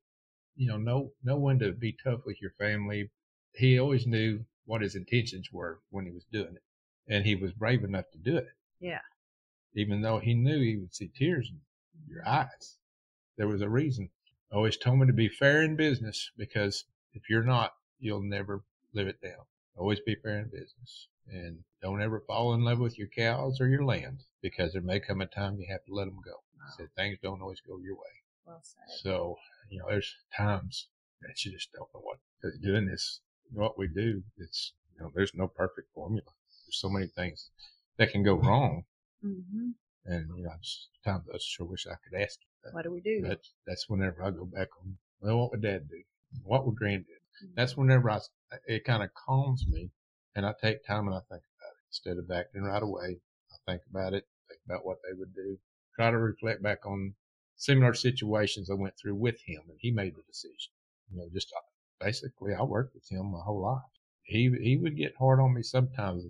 You know, know when to be tough with your family. He always knew what his intentions were when he was doing it, and he was brave enough to do it. Yeah. Even though he knew he would see tears in your eyes, there was a reason. Always told me to be fair in business, because if you're not, you'll never live it down. Always be fair in business, and don't ever fall in love with your cows or your land, because there may come a time you have to let them go. Wow. So things don't always go your way. Well said. So, you know, there's times that you just don't know what, because doing this, what we do, it's, you know, there's no perfect formula. There's so many things that can go wrong. Mm-hmm. And, you know, sometimes I sure wish I could ask you. What do we do? That's whenever I go back on, well, what would Dad do? What would Grand do? Mm-hmm. That's whenever it kind of calms me, and I take time and I think about it. Instead of acting right away, I think about it, think about what they would do, try to reflect back on similar situations I went through with him, and he made the decision. You know, just basically I worked with him my whole life. He would get hard on me sometimes.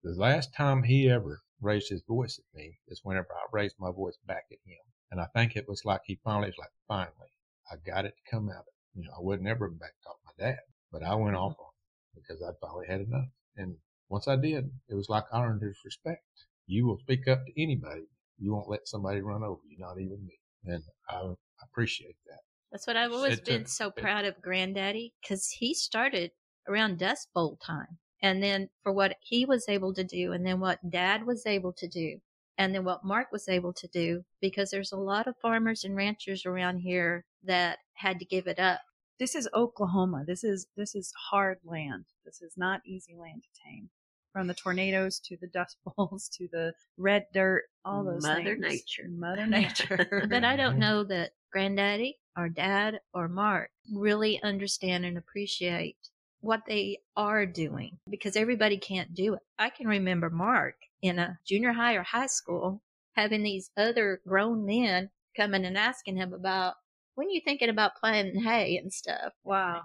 The last time he ever raised his voice at me is whenever I raised my voice back at him. And I think it was like he finally was like, finally, I got it to come out of it. You know, I would never back talk my dad, but I went off on him because I finally had enough. And once I did, it was like I earned his respect. You will speak up to anybody. You won't let somebody run over you, not even me. And I appreciate that. That's what I've always been so proud of Granddaddy, because he started around Dust Bowl time. And then for what he was able to do, and then what Dad was able to do, and then what Mark was able to do, because there's a lot of farmers and ranchers around here that had to give it up. This is Oklahoma. This is hard land. This is not easy land to tame. From the tornadoes to the dust bowls to the red dirt, all those Mother things. Nature. Mother Nature. But I don't know that Granddaddy or Dad or Mark really understand and appreciate what they are doing, because everybody can't do it. I can remember Mark in a junior high or high school having these other grown men coming and asking him about, when are you thinking about planting hay and stuff? Wow.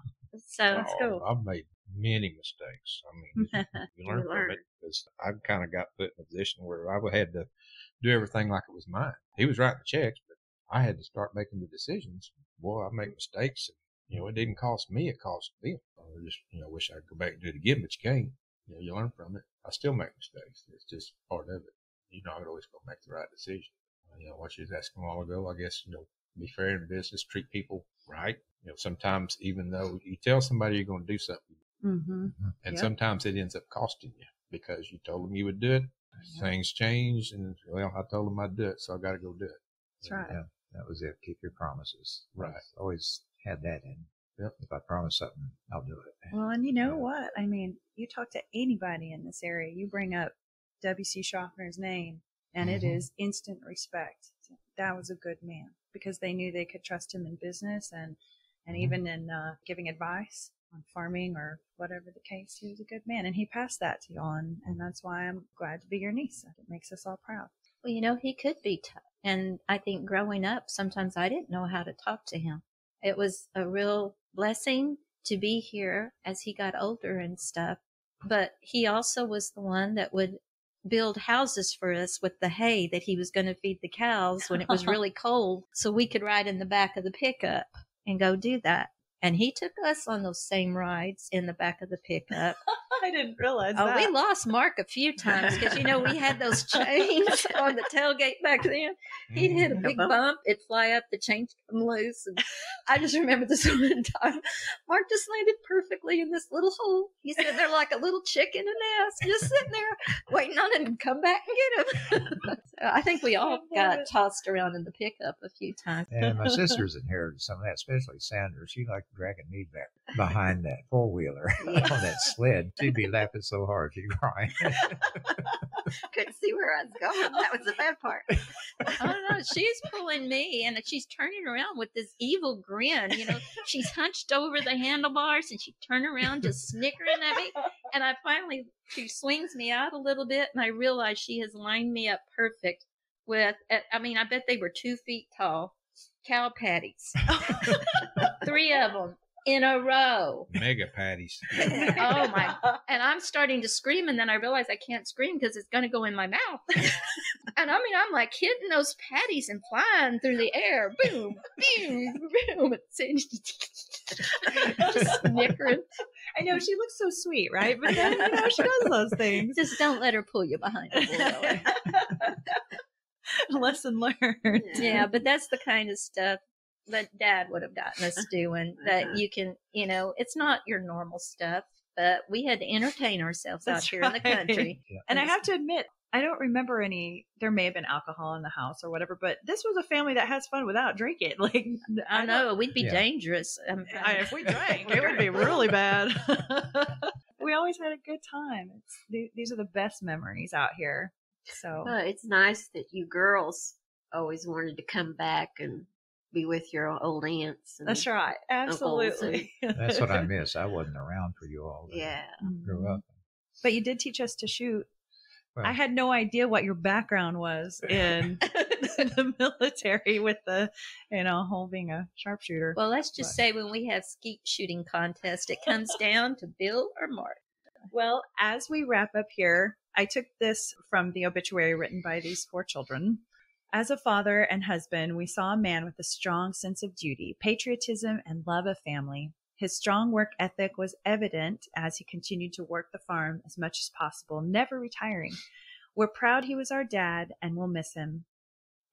So that's cool. I've made many mistakes. I mean, you learn from it, because I kind of got put in a position where I had to do everything like it was mine. He was writing the checks, but I had to start making the decisions. Boy, I make mistakes. And, you know, it didn't cost me, it cost them. I just, you know, wish I could go back and do it again, but you can't. You know, you learn from it. I still make mistakes. It's just part of it. You're not always going to make the right decision. You know, what you was asking a while ago, I guess, you know, be fair in business, treat people right. You know, sometimes even though you tell somebody you're going to do something, and sometimes it ends up costing you because you told them you would do it. Things change, and well, I told them I'd do it, so I got to go do it. That's right. Yeah, that was it. Keep your promises. Right. I've always had that in. Yep. If I promise something, I'll do it. Well, and you know what? I mean, you talk to anybody in this area, you bring up W.C. Schaffner's name, and it is instant respect. That was a good man, because they knew they could trust him in business and even in giving advice on farming or whatever the case. He was a good man, and he passed that to y'all, and that's why I'm glad to be your niece. It makes us all proud. Well, you know, he could be tough. And I think growing up, sometimes I didn't know how to talk to him. It was a real blessing to be here as he got older and stuff. But he also was the one that would build houses for us with the hay that he was going to feed the cows when it was really cold, so we could ride in the back of the pickup and go do that. And he took us on those same rides in the back of the pickup. I didn't realize that. We lost Mark a few times because, you know, we had those chains on the tailgate back then. He'd hit a big bump. It'd fly up, the chains come loose. And I just remember this one time, Mark just landed perfectly in this little hole. He's sitting there like a little chick in a nest, just sitting there waiting on him to come back and get him. So I think we all got tossed around in the pickup a few times. And my sisters inherited some of that, especially Sandra. She liked dragging me back behind that four-wheeler on that sled. She'd be laughing so hard she'd cry. Couldn't see where I was going. That was the bad part. Oh no, she's pulling me and she's turning around with this evil grin. She's hunched over the handlebars and she turned around just snickering at me. And she swings me out a little bit and I realize she has lined me up perfect with, I bet they were 2 feet tall, cow patties. 3 of them in a row. Mega patties. Oh my. And I'm starting to scream and then I realize I can't scream because it's going to go in my mouth. And I'm like hitting those patties and flying through the air. Boom, boom, boom. Just snickering. I know, she looks so sweet, right? But then, she does those things. Just don't let her pull you behind the wheel. Lesson learned. Yeah, but that's the kind of stuff that Dad would have gotten us doing, that you can, it's not your normal stuff, but we had to entertain ourselves out here in the country. Yeah. And I have to admit, I don't remember there may have been alcohol in the house or whatever, but this was a family that has fun without drinking. Like, I know, we'd be dangerous. If we drank, it would be really bad. We always had a good time. These are the best memories out here. So It's nice that you girls always wanted to come back and be with your old aunts. And that's right. Absolutely. That's what I miss. I wasn't around for you all. Yeah. Grew up. But you did teach us to shoot. Well, I had no idea what your background was in the military with the, whole being a sharpshooter. Well, let's just say when we have skeet shooting contest, it comes down to Bill or Mark. Well, as we wrap up here, I took this from the obituary written by these 4 children. As a father and husband, we saw a man with a strong sense of duty, patriotism, and love of family. His strong work ethic was evident as he continued to work the farm as much as possible, never retiring. We're proud he was our dad, and we'll miss him.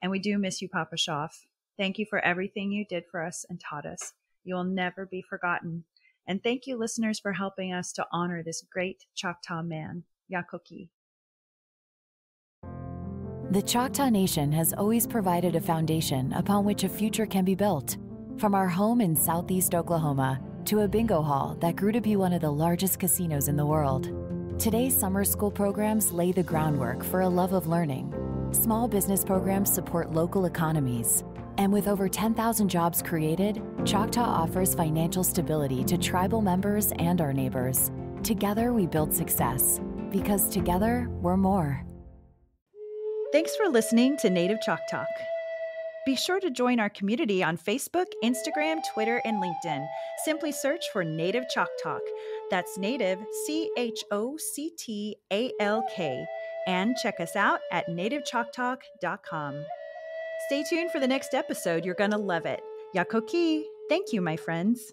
And we do miss you, Papa Schaff. Thank you for everything you did for us and taught us. You will never be forgotten. And thank you, listeners, for helping us to honor this great Choctaw man, Yakoki. The Choctaw Nation has always provided a foundation upon which a future can be built. From our home in southeast Oklahoma to a bingo hall that grew to be one of the largest casinos in the world. Today's summer school programs lay the groundwork for a love of learning. Small business programs support local economies. And with over 10,000 jobs created, Choctaw offers financial stability to tribal members and our neighbors. Together we build success, because together we're more. Thanks for listening to Native Chalk Talk. Be sure to join our community on Facebook, Instagram, Twitter, and LinkedIn. Simply search for Native Chalk Talk. That's Native, CHOCTALK. And check us out at nativechalktalk.com. Stay tuned for the next episode. You're going to love it. Yakoki. Thank you, my friends.